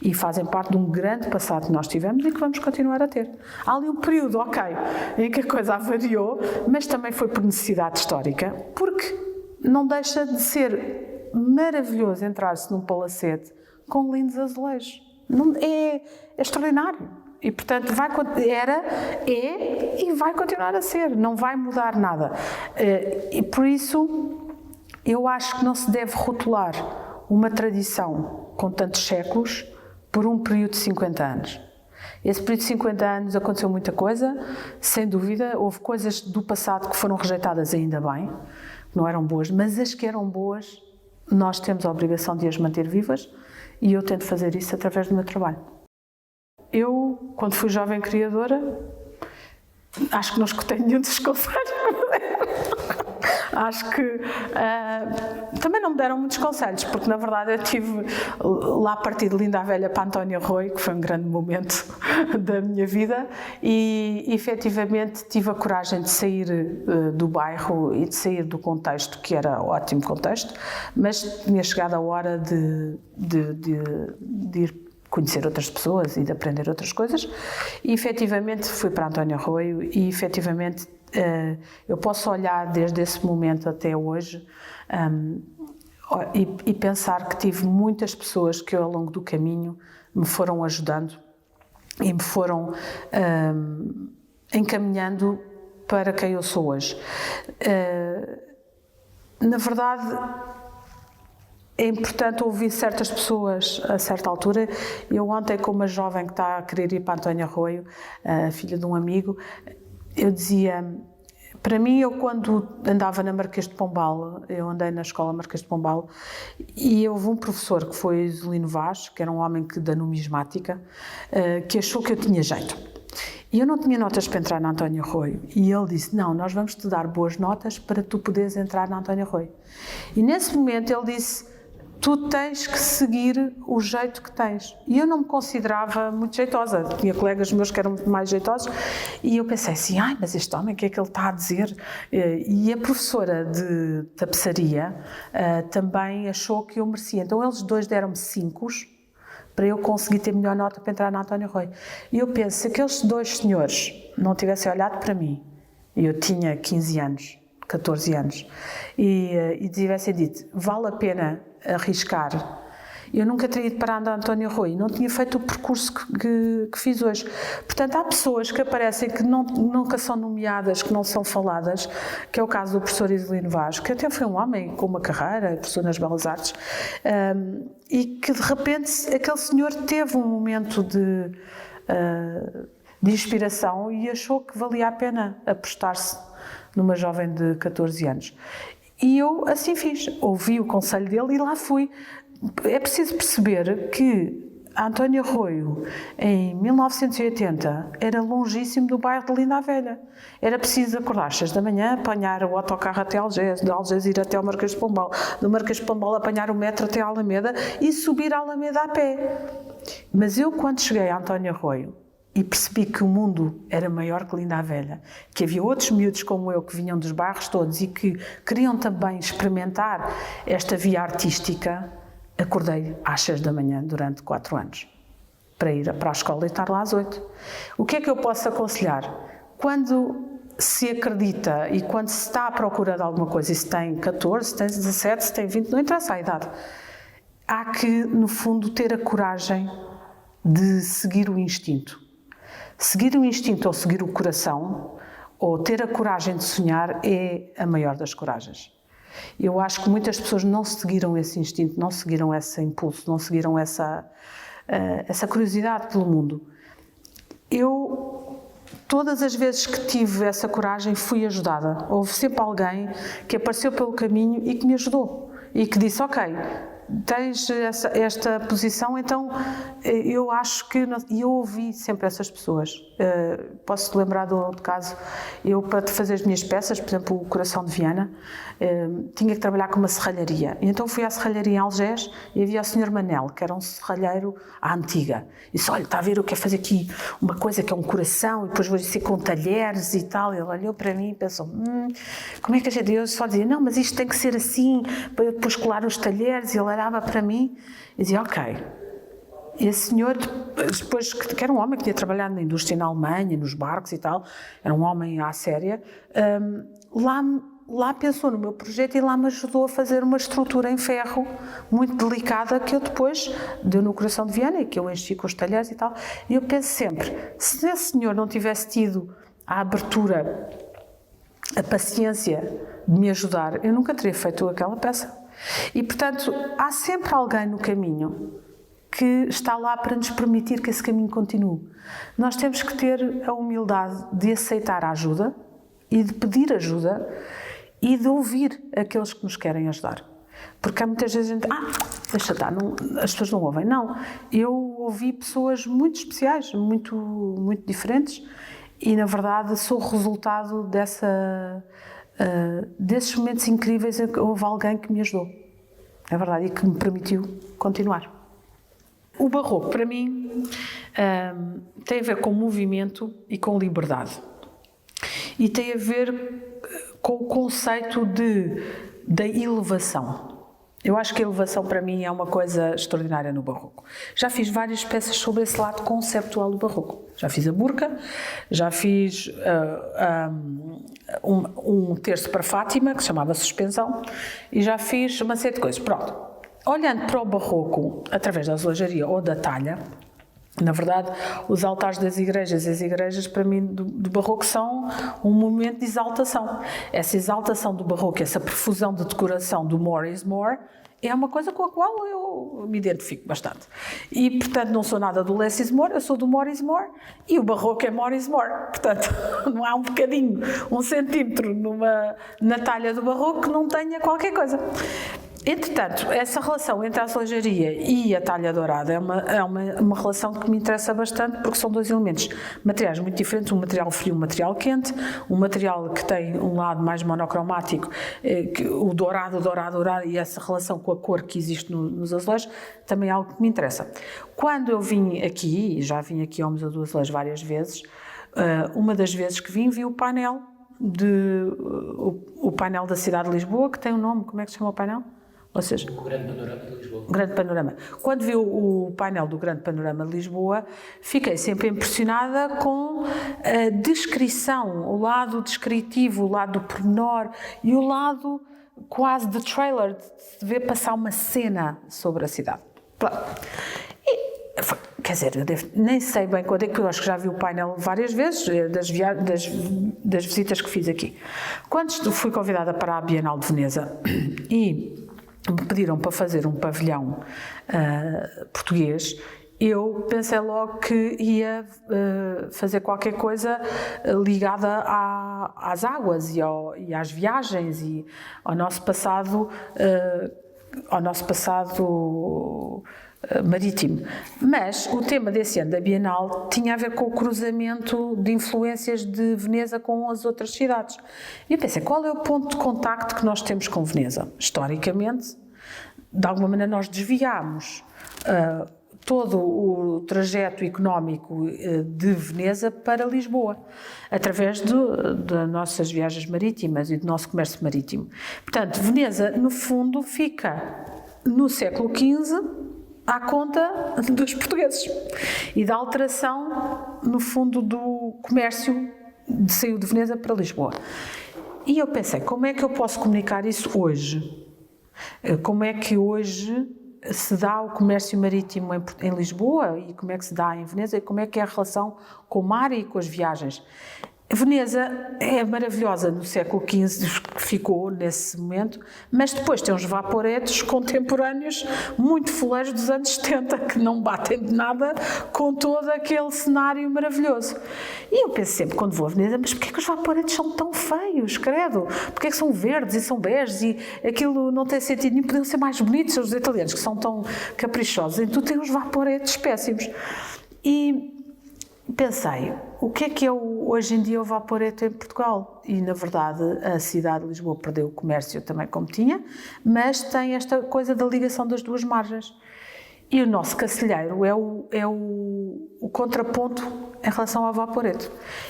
E fazem parte de um grande passado que nós tivemos e que vamos continuar a ter. Há ali um período, em que a coisa avariou, mas também foi por necessidade histórica, porque não deixa de ser maravilhoso entrar-se num palacete com lindos azulejos. É extraordinário. E, portanto, e vai continuar a ser, não vai mudar nada. E por isso, eu acho que não se deve rotular uma tradição com tantos séculos por um período de 50 anos. Esse período de 50 anos aconteceu muita coisa, sem dúvida, houve coisas do passado que foram rejeitadas ainda bem, que não eram boas, mas as que eram boas, nós temos a obrigação de as manter vivas e eu tento fazer isso através do meu trabalho. Eu, quando fui jovem criadora, acho que não escutei nenhum dos conselhos que me deram. Acho que também não me deram muitos conselhos, porque na verdade eu tive lá a partir de Linda a Velha para António Rui, que foi um grande momento da minha vida, e efetivamente tive a coragem de sair do bairro e de sair do contexto, que era ótimo contexto, mas tinha chegado a hora de ir conhecer outras pessoas e de aprender outras coisas, e efetivamente fui para António Arroio e efetivamente eu posso olhar desde esse momento até hoje e pensar que tive muitas pessoas que ao longo do caminho me foram ajudando e me foram encaminhando para quem eu sou hoje. Na verdade, é importante ouvir certas pessoas a certa altura. Eu ontem, com uma jovem que está a querer ir para António Arroio, filha de um amigo, eu dizia, para mim, eu quando andava na Marquês de Pombal, eu andei na escola Marquês de Pombal, e houve um professor que foi Isolino Vaz, que era um homem da numismática, que achou que eu tinha jeito. E eu não tinha notas para entrar na António Arroio. E ele disse, não, nós vamos te dar boas notas para tu poderes entrar na António Arroio. E nesse momento ele disse, tu tens que seguir o jeito que tens. E eu não me considerava muito jeitosa. Tinha colegas meus que eram muito mais jeitosos. E eu pensei assim, mas este homem, o que é que ele está a dizer? E a professora de tapeçaria também achou que eu merecia. Então eles dois deram-me 5 para eu conseguir ter melhor nota para entrar na António Arroio. E eu penso, se aqueles dois senhores não tivessem olhado para mim, e eu tinha 15 anos, 14 anos, e tivessem dito, vale a pena arriscar, eu nunca teria ido para a Antónia Rui, não tinha feito o percurso que fiz hoje. Portanto, há pessoas que aparecem que nunca são nomeadas, que não são faladas, que é o caso do professor Isolino Vaz, que até foi um homem com uma carreira, professor nas Belas Artes, e que de repente aquele senhor teve um momento de inspiração e achou que valia a pena apostar-se numa jovem de 14 anos. E eu assim fiz, ouvi o conselho dele e lá fui. É preciso perceber que a Antónia Arroio, em 1980, era longíssimo do bairro de Linda a Velha. Era preciso acordar às 6 da manhã, apanhar o autocarro até Algés, de Algés ir até ao Marquês de Pombal, do Marquês de Pombal apanhar o metro até a Alameda e subir a Alameda a pé. Mas eu, quando cheguei a Antónia Arroio, e percebi que o mundo era maior que Linda a Velha, que havia outros miúdos como eu que vinham dos bairros todos e que queriam também experimentar esta via artística, acordei às 6 da manhã durante 4 anos, para ir para a escola e estar lá às 8. O que é que eu posso aconselhar? Quando se acredita e quando se está à procura de alguma coisa, e se tem 14, se tem 17, se tem 20, não interessa a idade, há que, no fundo, ter a coragem de seguir o instinto. Seguir o instinto ou seguir o coração, ou ter a coragem de sonhar, é a maior das coragens. Eu acho que muitas pessoas não seguiram esse instinto, não seguiram esse impulso, não seguiram essa curiosidade pelo mundo. Eu, todas as vezes que tive essa coragem, fui ajudada. Houve sempre alguém que apareceu pelo caminho e que me ajudou. E que disse, ok, tens esta posição, então eu acho que... E eu ouvi sempre essas pessoas. Posso-te lembrar de outro caso. Eu, para fazer as minhas peças, por exemplo, o Coração de Viana, tinha que trabalhar com uma serralharia. E então fui à serralharia em Algés e havia o Sr. Manel, que era um serralheiro à antiga. E disse, olha, está a ver, eu quero fazer aqui uma coisa que é um coração e depois vou dizer com talheres e tal. Ele olhou para mim e pensou, como é que a gente... Eu só dizia, não, mas isto tem que ser assim, para eu depois colar os talheres. E ele olhava para mim e dizia, ok. E esse senhor, depois, que era um homem que tinha trabalhado na indústria na Alemanha, nos barcos e tal, era um homem à séria, lá pensou no meu projeto e lá me ajudou a fazer uma estrutura em ferro muito delicada que eu depois deu no Coração de Viana e que eu enchi com os talheres e tal. E eu penso sempre, se esse senhor não tivesse tido a abertura, a paciência de me ajudar, eu nunca teria feito aquela peça. E, portanto, há sempre alguém no caminho que está lá para nos permitir que esse caminho continue. Nós temos que ter a humildade de aceitar a ajuda e de pedir ajuda e de ouvir aqueles que nos querem ajudar. Porque há muitas vezes a gente... deixa estar, as pessoas não ouvem. Não, eu ouvi pessoas muito especiais, muito, muito diferentes e, na verdade, sou o resultado desses momentos incríveis em que houve alguém que me ajudou. É verdade, e que me permitiu continuar. O barroco, para mim, tem a ver com movimento e com liberdade. E tem a ver com o conceito da elevação. Eu acho que a elevação, para mim, é uma coisa extraordinária no barroco. Já fiz várias peças sobre esse lado conceptual do barroco. Já fiz a Burca, já fiz um terço para Fátima, que se chamava Suspensão, e já fiz uma série de coisas. Pronto. Olhando para o barroco, através da azulejaria ou da talha, na verdade, os altares das igrejas e as igrejas, para mim, do barroco são um momento de exaltação. Essa exaltação do barroco, essa profusão de decoração do more is more, é uma coisa com a qual eu me identifico bastante. E, portanto, não sou nada do less is more, eu sou do more is more, e o barroco é more is more. Portanto, não há um bocadinho, 1 centímetro na talha do barroco que não tenha qualquer coisa. Entretanto, essa relação entre a azulejaria e a talha dourada é uma relação que me interessa bastante porque são dois elementos, materiais muito diferentes, um material frio e um material quente, um material que tem um lado mais monocromático, o dourado, e essa relação com a cor que existe nos azulejos, também é algo que me interessa. Quando eu vim aqui, e já vim aqui ao Museu do Azulejo várias vezes, uma das vezes que vim, vi o painel da cidade de Lisboa, que tem um nome, como é que se chama o painel? Ou seja, o Grande Panorama de Lisboa. Grande Panorama. Quando vi o painel do Grande Panorama de Lisboa, fiquei sempre impressionada com a descrição, o lado descritivo, o lado do pormenor e o lado quase de trailer, de ver passar uma cena sobre a cidade. Quer dizer, nem sei bem quando é que eu acho que já vi o painel várias vezes, das visitas que fiz aqui. Quando fui convidada para a Bienal de Veneza e me pediram para fazer um pavilhão português, eu pensei logo que ia fazer qualquer coisa ligada às águas e às viagens e ao nosso passado marítimo. Mas o tema desse ano da Bienal tinha a ver com o cruzamento de influências de Veneza com as outras cidades. E eu pensei, qual é o ponto de contacto que nós temos com Veneza? Historicamente, de alguma maneira nós desviámos todo o trajeto económico de Veneza para Lisboa, através das nossas viagens marítimas e do nosso comércio marítimo. Portanto, Veneza, no fundo, fica no século XV à conta dos portugueses e da alteração, no fundo, do comércio que saiu de Veneza para Lisboa. E eu pensei, como é que eu posso comunicar isso hoje? Como é que hoje se dá o comércio marítimo em Lisboa e como é que se dá em Veneza e como é que é a relação com o mar e com as viagens? Veneza é maravilhosa no século XV, que ficou nesse momento, mas depois tem uns vaporetos contemporâneos muito foleiros dos anos 70, que não batem de nada com todo aquele cenário maravilhoso. E eu penso sempre, quando vou a Veneza, mas porquê que os vaporetos são tão feios, credo? Porquê que são verdes e são beges e aquilo não tem sentido nenhum? Podiam ser mais bonitos os italianos, que são tão caprichosos. Então tem uns vaporetos péssimos. E pensei, o que é hoje em dia o vaporeto em Portugal? E, na verdade, a cidade de Lisboa perdeu o comércio também como tinha, mas tem esta coisa da ligação das duas margens. E o nosso Cacilheiro é o contraponto em relação ao vaporeto.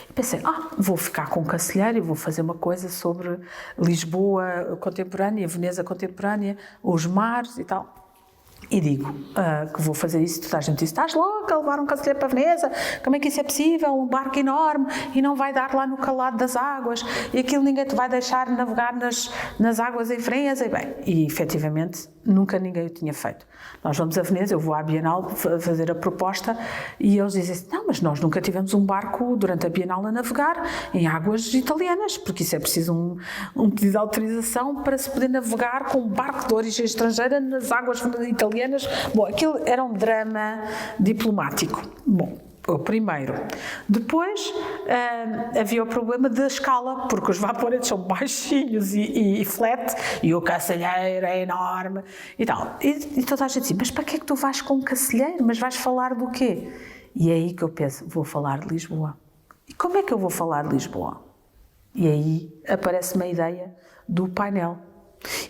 E pensei, vou ficar com o Cacilheiro e vou fazer uma coisa sobre Lisboa contemporânea, Veneza contemporânea, os mares e tal. E digo que vou fazer isso, toda a gente diz, estás louca a levar um Cacilheiro para Veneza? Como é que isso é possível? Um barco enorme e não vai dar lá no calado das águas e aquilo ninguém te vai deixar navegar nas águas em Veneza. E efetivamente nunca ninguém o tinha feito. Nós vamos a Veneza, eu vou à Bienal fazer a proposta e eles dizem assim, não, mas nós nunca tivemos um barco durante a Bienal a navegar em águas italianas, porque isso é preciso um pedido de autorização para se poder navegar com um barco de origem estrangeira nas águas italianas. Bom, aquilo era um drama diplomático. Bom, o primeiro. Depois havia o problema da escala, porque os vaporetos são baixinhos e flat, e o Cacilheiro é enorme e tal. E toda a gente diz, mas para que é que tu vais com um Cacilheiro? Mas vais falar do quê? E é aí que eu penso, vou falar de Lisboa. E como é que eu vou falar de Lisboa? E aí aparece-me a ideia do painel.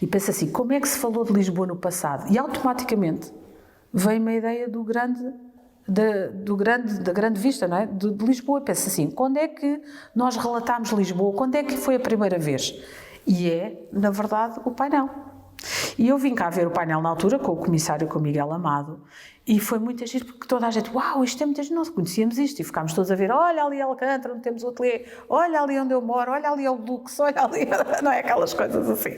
E penso assim, como é que se falou de Lisboa no passado? E automaticamente vem-me a ideia da grande vista, não é? De Lisboa. Penso assim, quando é que nós relatámos Lisboa? Quando é que foi a primeira vez? E é, na verdade, o painel. E eu vim cá ver o painel na altura com o comissário, com o Miguel Amado, e foi muito agir porque toda a gente, uau, isto é muito agir, nós conhecíamos isto, e ficámos todos a ver, olha ali Alcântara, onde temos o ateliê, olha ali onde eu moro, olha ali o Lux, olha ali, não é aquelas coisas assim.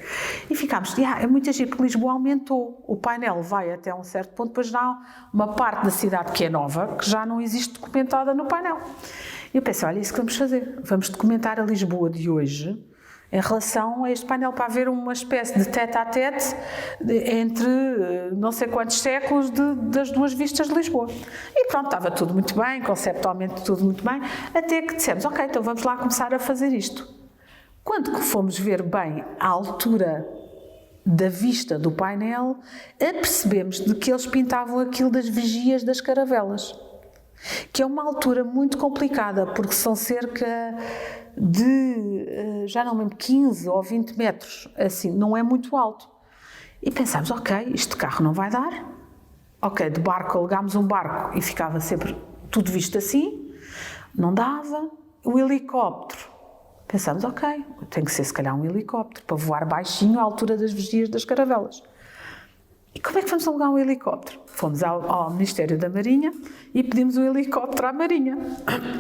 E ficámos, é muito agir porque Lisboa aumentou, o painel vai até um certo ponto, depois já há uma parte da cidade que é nova, que já não existe documentada no painel. E eu pensei, olha, é isso que vamos fazer, vamos documentar a Lisboa de hoje, em relação a este painel, para haver uma espécie de tete-a-tete entre não sei quantos séculos das duas vistas de Lisboa. E pronto, estava tudo muito bem, conceptualmente tudo muito bem, até que dissemos, ok, então vamos lá começar a fazer isto. Quando fomos ver bem a altura da vista do painel, apercebemos de que eles pintavam aquilo das vigias das caravelas, que é uma altura muito complicada, porque são cerca de, já não me lembro, 15 ou 20 metros, assim, não é muito alto. E pensámos, ok, isto de carro não vai dar, ok, de barco alugámos um barco e ficava sempre tudo visto assim, não dava, o helicóptero, pensámos, ok, tem que ser se calhar um helicóptero, para voar baixinho à altura das vigias das caravelas. E como é que vamos alugar um helicóptero? Fomos ao Ministério da Marinha e pedimos um helicóptero à Marinha,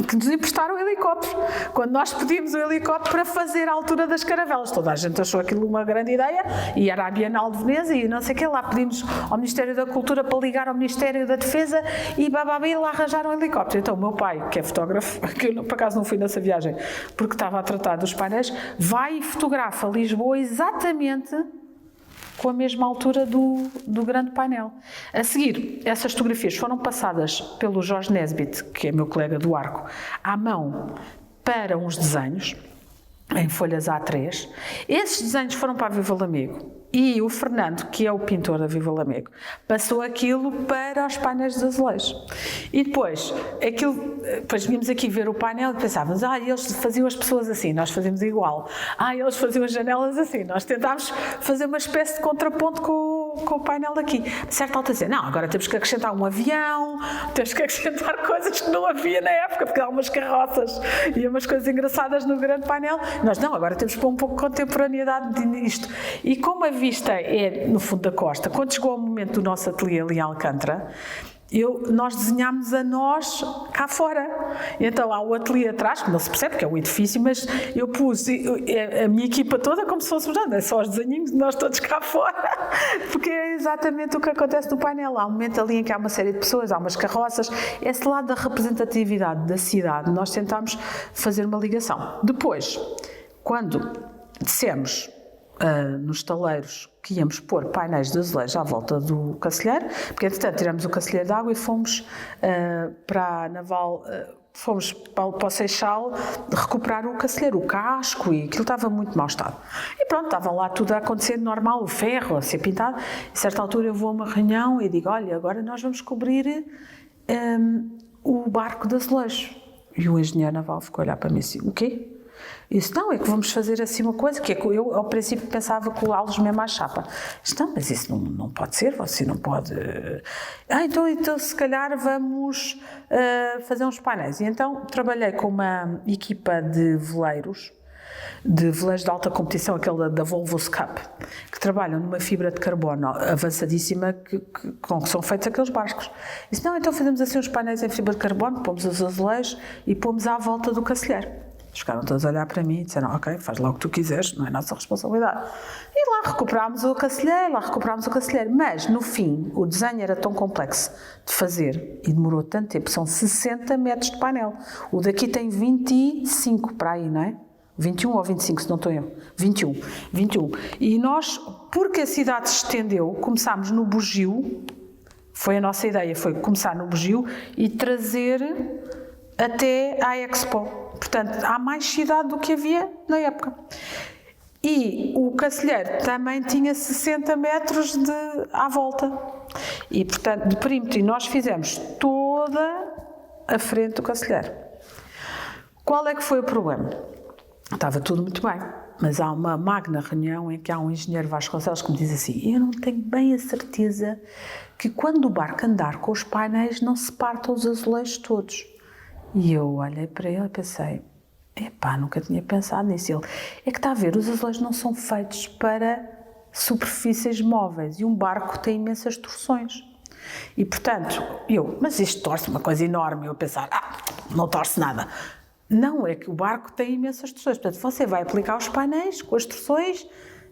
que nos emprestaram o helicóptero. Quando nós pedimos o helicóptero para fazer a altura das caravelas, toda a gente achou aquilo uma grande ideia, e era a Bienal de Veneza e não sei o quê, lá pedimos ao Ministério da Cultura para ligar ao Ministério da Defesa e bababá, lá arranjaram um helicóptero. Então o meu pai, que é fotógrafo, que eu por acaso não fui nessa viagem, porque estava a tratar dos painéis, vai e fotografa Lisboa exatamente com a mesma altura do grande painel. A seguir, essas fotografias foram passadas pelo Jorge Nesbitt, que é meu colega do Arco, à mão para uns desenhos, em folhas A3. Esses desenhos foram para a Viva Lamego. E o Fernando, que é o pintor da Viva Lamego, passou aquilo para os painéis dos azulejos. E depois vínhamos aqui ver o painel e pensávamos, eles faziam as pessoas assim, nós fazíamos igual. Eles faziam as janelas assim, nós tentámos fazer uma espécie de contraponto com o painel daqui. A certa altura dizia, não, agora temos que acrescentar um avião, temos que acrescentar coisas que não havia na época, porque há umas carroças e umas coisas engraçadas no grande painel. Nós, não, agora temos que pôr um pouco de contemporaneidade nisto. E como a vista é no fundo da costa, quando chegou o momento do nosso ateliê ali em Alcântara, nós desenhámos a nós cá fora. Então há o ateliê atrás, que não se percebe que é um edifício, mas eu pus a minha equipa toda como se fôssemos só os desenhinhos de nós todos cá fora, porque é exatamente o que acontece no painel. Há um momento ali em que há uma série de pessoas, há umas carroças, esse lado da representatividade da cidade, nós tentámos fazer uma ligação. Depois, quando dissemos nos estaleiros que íamos pôr painéis de azulejo à volta do Cacilheiro, porque entretanto tiramos o Cacilheiro de água e fomos para a Naval, fomos para o Seixal recuperar o Cacilheiro, o casco, e aquilo estava muito mau estado. E pronto, estava lá tudo a acontecer normal, o ferro a ser pintado. A certa altura eu vou a uma reunião e digo, olha, agora nós vamos cobrir o barco de azulejo. E o engenheiro naval ficou a olhar para mim assim, o quê? Isso não, é que vamos fazer assim uma coisa, que é que eu ao princípio pensava colá-los mesmo à chapa. Isto não, mas isso não pode ser, você não pode... Então se calhar vamos fazer uns painéis. E então trabalhei com uma equipa de veleiros de alta competição, aquela da Volvo Cup, que trabalham numa fibra de carbono avançadíssima com que são feitos aqueles barcos. Disse, não, então fazemos assim uns painéis em fibra de carbono, pomos os azulejos e pomos à volta do Cacilheiro. Ficaram todos a olhar para mim e disseram, ok, faz lá o que tu quiseres, não é nossa responsabilidade. E lá recuperámos o Cacilheiro, mas no fim o desenho era tão complexo de fazer e demorou tanto tempo, são 60 metros de painel. O daqui tem 25 para aí, não é? 21 ou 25, se não estou eu. 21. E nós, porque a cidade se estendeu, começámos no Bugio, foi a nossa ideia, foi começar no Bugio e trazer até à Expo. Portanto, há mais cidade do que havia na época. E o Cacilheiro também tinha 60 metros à volta. E, portanto, de perímetro. E nós fizemos toda a frente do Cacilheiro. Qual é que foi o problema? Estava tudo muito bem, mas há uma magna reunião em que há um engenheiro Vasconcelos que me diz assim, eu não tenho bem a certeza que quando o barco andar com os painéis não se partam os azulejos todos. E eu olhei para ele e pensei, nunca tinha pensado nisso. Ele, é que está a ver, os azulejos não são feitos para superfícies móveis e um barco tem imensas torções. E portanto, mas isto torce uma coisa enorme. Eu pensar, não torce nada. Não, é que o barco tem imensas torções. Portanto, você vai aplicar os painéis com as torções,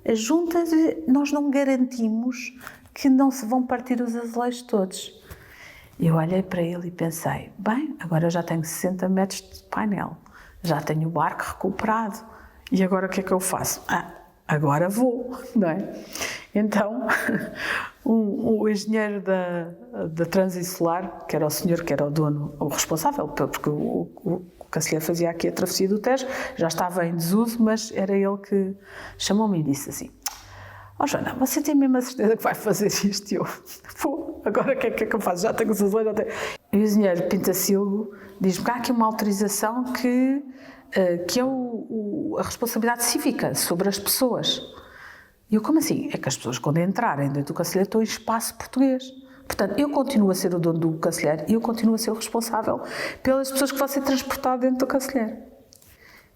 as juntas, e nós não garantimos que não se vão partir os azulejos todos. Eu olhei para ele e pensei, bem, agora já tenho 60 metros de painel, já tenho o barco recuperado, e agora o que é que eu faço? Agora vou, não é? Então, o engenheiro da Transi Solar, que era o senhor que era o dono, o responsável, porque o Cacilheiro fazia aqui a travessia do Tejo, já estava em desuso, mas era ele que chamou-me e disse assim, Joana, você tem mesmo a certeza que vai fazer isto? E eu, agora o que é que eu faço? Já tenho os azulejos, E o engenheiro Pintacilgo diz-me que há aqui uma autorização que é a responsabilidade cívica sobre as pessoas. E eu, como assim? É que as pessoas, quando entrarem dentro do Cacilheiro, estão em espaço português. Portanto, eu continuo a ser o dono do Cacilheiro e eu continuo a ser o responsável pelas pessoas que vão ser transportadas dentro do Cacilheiro.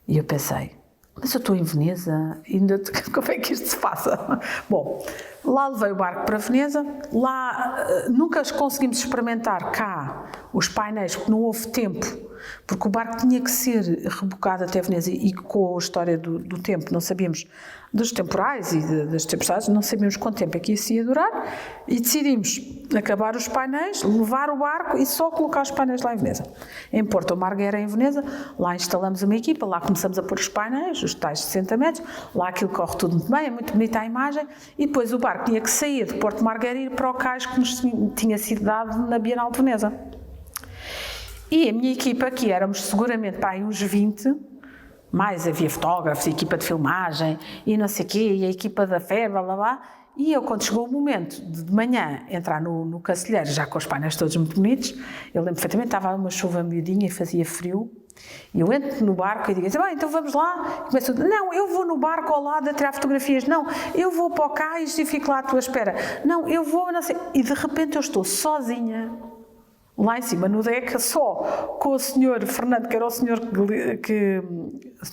E eu pensei, mas eu estou em Veneza, ainda como é que isto se passa? Bom, lá levei o barco para Veneza, lá nunca conseguimos experimentar cá os painéis, porque não houve tempo, porque o barco tinha que ser rebocado até Veneza e com a história do tempo, não sabíamos dos temporais e das tempestades, não sabíamos quanto tempo é que isso ia durar e decidimos acabar os painéis, levar o barco e só colocar os painéis lá em Veneza. Em Porto Marghera, em Veneza, lá instalamos uma equipa, lá começamos a pôr os painéis, os tais 60 metros, lá aquilo corre tudo muito bem, é muito bonita a imagem e depois o barco tinha que sair de Porto Marghera e ir para o cais que nos tinha sido dado na Bienal de Veneza. E a minha equipa, que éramos seguramente para aí uns 20, mais havia fotógrafos, equipa de filmagem e não sei o quê, e a equipa da fé, blá blá blá, e eu quando chegou o momento de manhã entrar no Cacilheiro, já com os painéis todos muito bonitos, eu lembro perfeitamente, estava uma chuva miudinha e fazia frio, e eu entro no barco e digo assim, bem, então vamos lá, e começo, não, eu vou no barco ao lado a tirar fotografias, não, eu vou para o cais e fico lá à tua espera, não, eu vou, não sei, e de repente eu estou sozinha, lá em cima, no deck, só com o senhor Fernando, que era o senhor que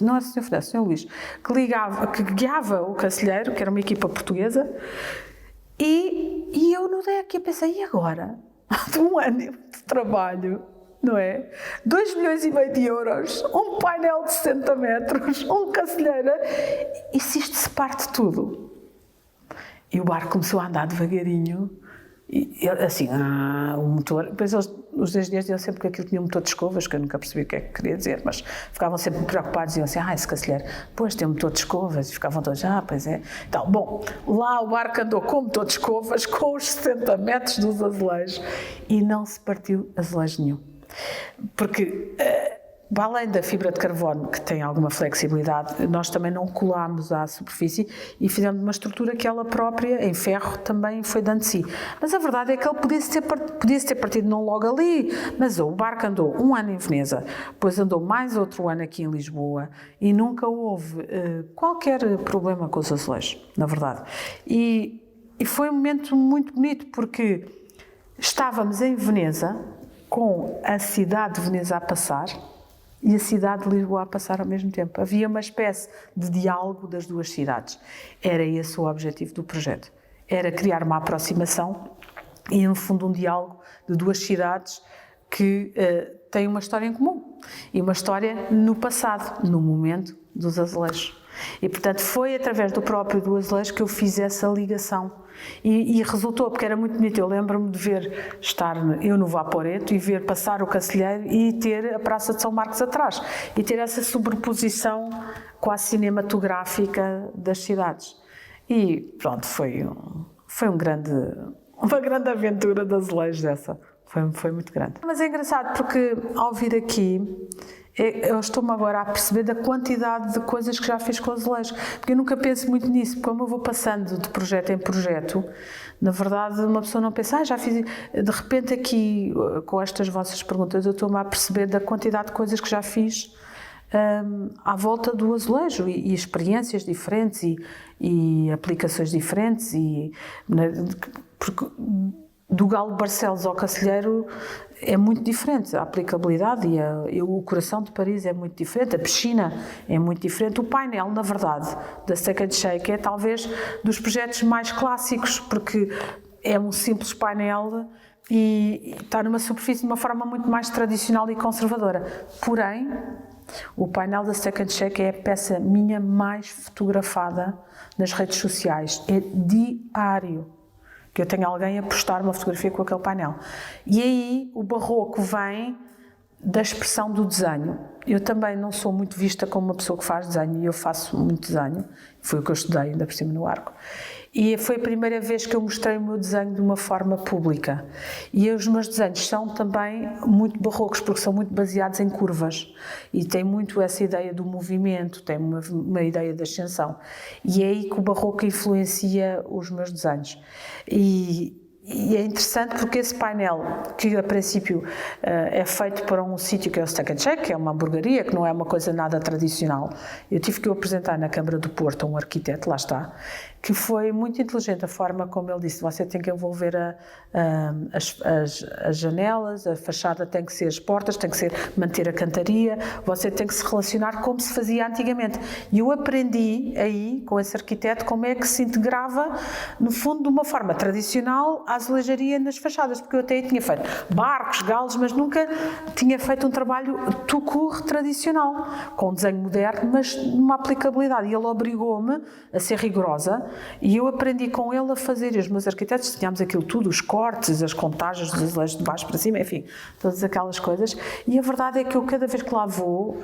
não era o senhor Fernando, o senhor Luís, que guiava o Cacilheiro, que era uma equipa portuguesa, e eu no deck, eu pensei, e agora? De um ano de trabalho, não é? 2,5 milhões de euros, um painel de 60 metros, um Cacilheiro, e se isto se parte tudo? E o barco começou a andar devagarinho, e assim, o motor, depois os engenheiros diziam sempre que aquilo tinha um motor de escovas, que eu nunca percebi o que é que queria dizer, mas ficavam sempre preocupados, diziam assim, esse Cacilheiro, pois tem um motor de escovas, e ficavam todos, pois é. Então, bom, lá o barco andou com o motor de escovas, com os 60 metros dos azulejos, e não se partiu azulejo nenhum. Porque, além da fibra de carbono, que tem alguma flexibilidade, nós também não colámos à superfície e fizemos uma estrutura que ela própria, em ferro, também foi dando de si. Mas a verdade é que ele podia-se ter partido não logo ali, mas o barco andou um ano em Veneza, depois andou mais outro ano aqui em Lisboa e nunca houve qualquer problema com os azulejos, na verdade. E foi um momento muito bonito, porque estávamos em Veneza, com a cidade de Veneza a passar, e a cidade de Lisboa a passar ao mesmo tempo. Havia uma espécie de diálogo das duas cidades. Era esse o objetivo do projeto. Era criar uma aproximação e, no fundo, um diálogo de duas cidades que têm uma história em comum. E uma história no passado, no momento dos azulejos. E, portanto, foi através do próprio do azulejo que eu fiz essa ligação. E resultou, porque era muito bonito. Eu lembro-me de ver, estar eu no Vaporeto e ver passar o Cacilheiro e ter a Praça de São Marcos atrás. E ter essa sobreposição quase cinematográfica das cidades. E pronto, foi uma grande aventura de azulejos dessa. Foi muito grande. Mas é engraçado porque ao vir aqui, eu estou-me agora a perceber da quantidade de coisas que já fiz com azulejos, porque eu nunca penso muito nisso, como eu vou passando de projeto em projeto, na verdade uma pessoa não pensa, já fiz, de repente aqui com estas vossas perguntas eu estou-me a perceber da quantidade de coisas que já fiz à volta do azulejo e experiências diferentes e aplicações diferentes porque do Galo de Barcelos ao Cacilheiro é muito diferente, a aplicabilidade e o coração de Paris é muito diferente, a piscina é muito diferente, o painel, na verdade, da Second Shake é talvez dos projetos mais clássicos, porque é um simples painel e está numa superfície de uma forma muito mais tradicional e conservadora. Porém, o painel da Second Shake é a peça minha mais fotografada nas redes sociais, é diário que eu tenho alguém a postar uma fotografia com aquele painel. E aí o barroco vem da expressão do desenho. Eu também não sou muito vista como uma pessoa que faz desenho, e eu faço muito desenho, foi o que eu estudei ainda por cima no Arco. E foi a primeira vez que eu mostrei o meu desenho de uma forma pública. E os meus desenhos são também muito barrocos, porque são muito baseados em curvas. E tem muito essa ideia do movimento, tem uma ideia da ascensão. E é aí que o barroco influencia os meus desenhos. E E é interessante porque esse painel, que a princípio é feito para um sítio que é o Steak and Shake, que é uma hamburgueria, que não é uma coisa nada tradicional. Eu tive que o apresentar na Câmara do Porto a um arquiteto, lá está, que foi muito inteligente a forma como ele disse: você tem que envolver as janelas, a fachada tem que ser as portas, tem que ser manter a cantaria, você tem que se relacionar como se fazia antigamente. E eu aprendi aí, com esse arquiteto, como é que se integrava, no fundo, de uma forma tradicional, a azulejaria nas fachadas, porque eu até aí tinha feito barcos, galos, mas nunca tinha feito um trabalho tout court tradicional, com um desenho moderno, mas numa aplicabilidade. E ele obrigou-me a ser rigorosa, e eu aprendi com ele a fazer, e os meus arquitetos tínhamos aquilo tudo, os cortes, as contagens dos azulejos de baixo para cima, enfim, todas aquelas coisas. E a verdade é que eu, cada vez que lá vou,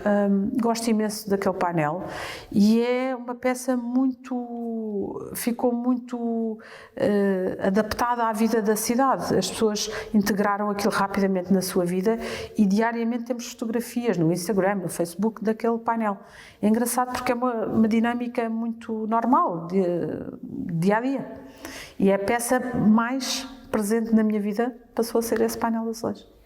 gosto imenso daquele painel, e é uma peça ficou muito adaptada à vida da cidade. As pessoas integraram aquilo rapidamente na sua vida, e diariamente temos fotografias no Instagram, no Facebook, daquele painel. É engraçado porque é uma dinâmica muito normal, dia a dia. E é a peça mais presente na minha vida, passou a ser esse painel de azulejos.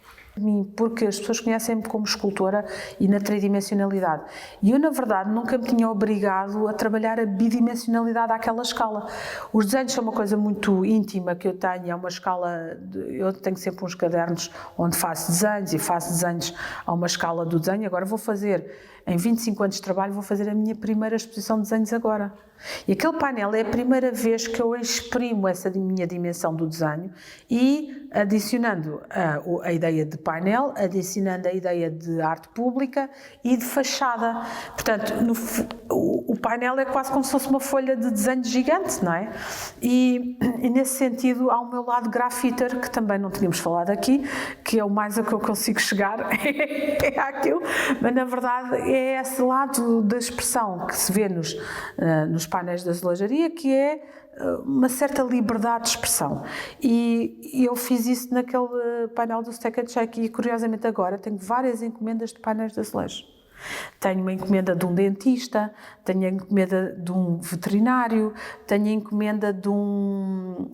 Porque as pessoas conhecem-me como escultora e na tridimensionalidade. E eu, na verdade, nunca me tinha obrigado a trabalhar a bidimensionalidade àquela escala. Os desenhos são uma coisa muito íntima que eu tenho, é uma escala... Eu tenho sempre uns cadernos onde faço desenhos, e faço desenhos a uma escala do desenho. Agora vou fazer, em 25 anos de trabalho, vou fazer a minha primeira exposição de desenhos agora. E aquele painel é a primeira vez que eu exprimo essa minha dimensão do desenho, e adicionando a ideia de painel, adicionando a ideia de arte pública e de fachada. Portanto, o painel é quase como se fosse uma folha de desenho gigante, não é? E nesse sentido há o meu lado grafiter, que também não tínhamos falado aqui, que é o mais a que eu consigo chegar, é aquilo, mas na verdade é esse lado da expressão que se vê nos painéis da azulejaria, que é uma certa liberdade de expressão. E eu fiz isso naquele painel do Steak and Shake, e curiosamente agora tenho várias encomendas de painéis de azulejo. Tenho uma encomenda de um dentista, tenho a encomenda de um veterinário, tenho a encomenda de um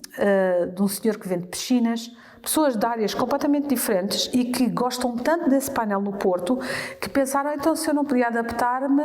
senhor que vende piscinas. Pessoas de áreas completamente diferentes e que gostam tanto desse painel no Porto, que pensaram, então, se eu não podia adaptar-me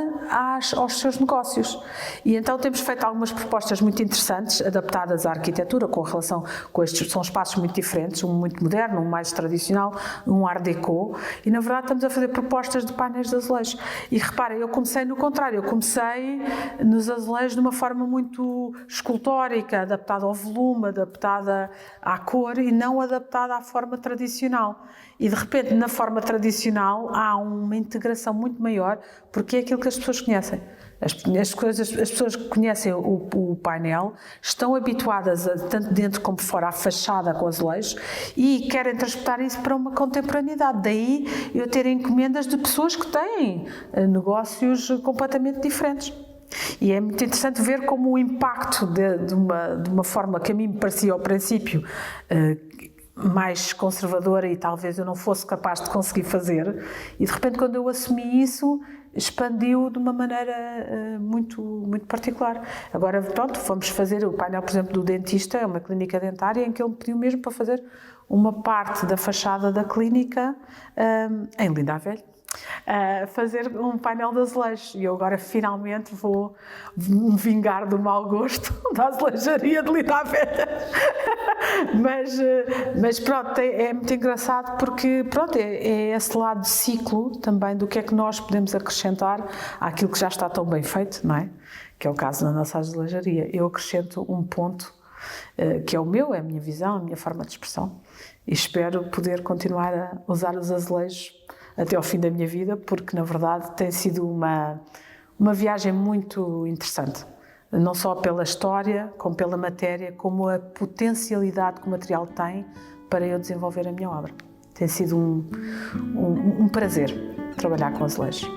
aos seus negócios. E então temos feito algumas propostas muito interessantes, adaptadas à arquitetura, com relação com estes, são espaços muito diferentes, um muito moderno, um mais tradicional, um art déco, e na verdade estamos a fazer propostas de painéis de azulejos. E reparem, eu comecei no contrário, eu comecei nos azulejos de uma forma muito escultórica, adaptada ao volume, adaptada à cor, e não adaptada à forma tradicional. E de repente, na forma tradicional, há uma integração muito maior, porque é aquilo que as pessoas conhecem. As pessoas que conhecem o painel estão habituadas, tanto dentro como fora, à fachada com azulejos, e querem transportar isso para uma contemporaneidade. Daí eu ter encomendas de pessoas que têm negócios completamente diferentes. E é muito interessante ver como o impacto de uma forma que a mim me parecia ao princípio mais conservadora, e talvez eu não fosse capaz de conseguir fazer, e de repente, quando eu assumi isso, expandiu de uma maneira muito, muito particular. Agora, pronto, fomos fazer o painel, por exemplo, do dentista, é uma clínica dentária, em que ele me pediu mesmo para fazer uma parte da fachada da clínica em Linda a Velha, fazer um painel de azulejos, e eu agora finalmente vou me vingar do mau gosto da azulejaria de Linda a Velha. Mas pronto, é muito engraçado, porque pronto, é esse lado de ciclo também do que é que nós podemos acrescentar àquilo que já está tão bem feito, não é? Que é o caso da nossa azulejaria. Eu acrescento um ponto que é o meu, é a minha visão, a minha forma de expressão, e espero poder continuar a usar os azulejos até ao fim da minha vida, porque na verdade tem sido uma viagem muito interessante, não só pela história, como pela matéria, como a potencialidade que o material tem para eu desenvolver a minha obra. Tem sido um prazer trabalhar com azulejos.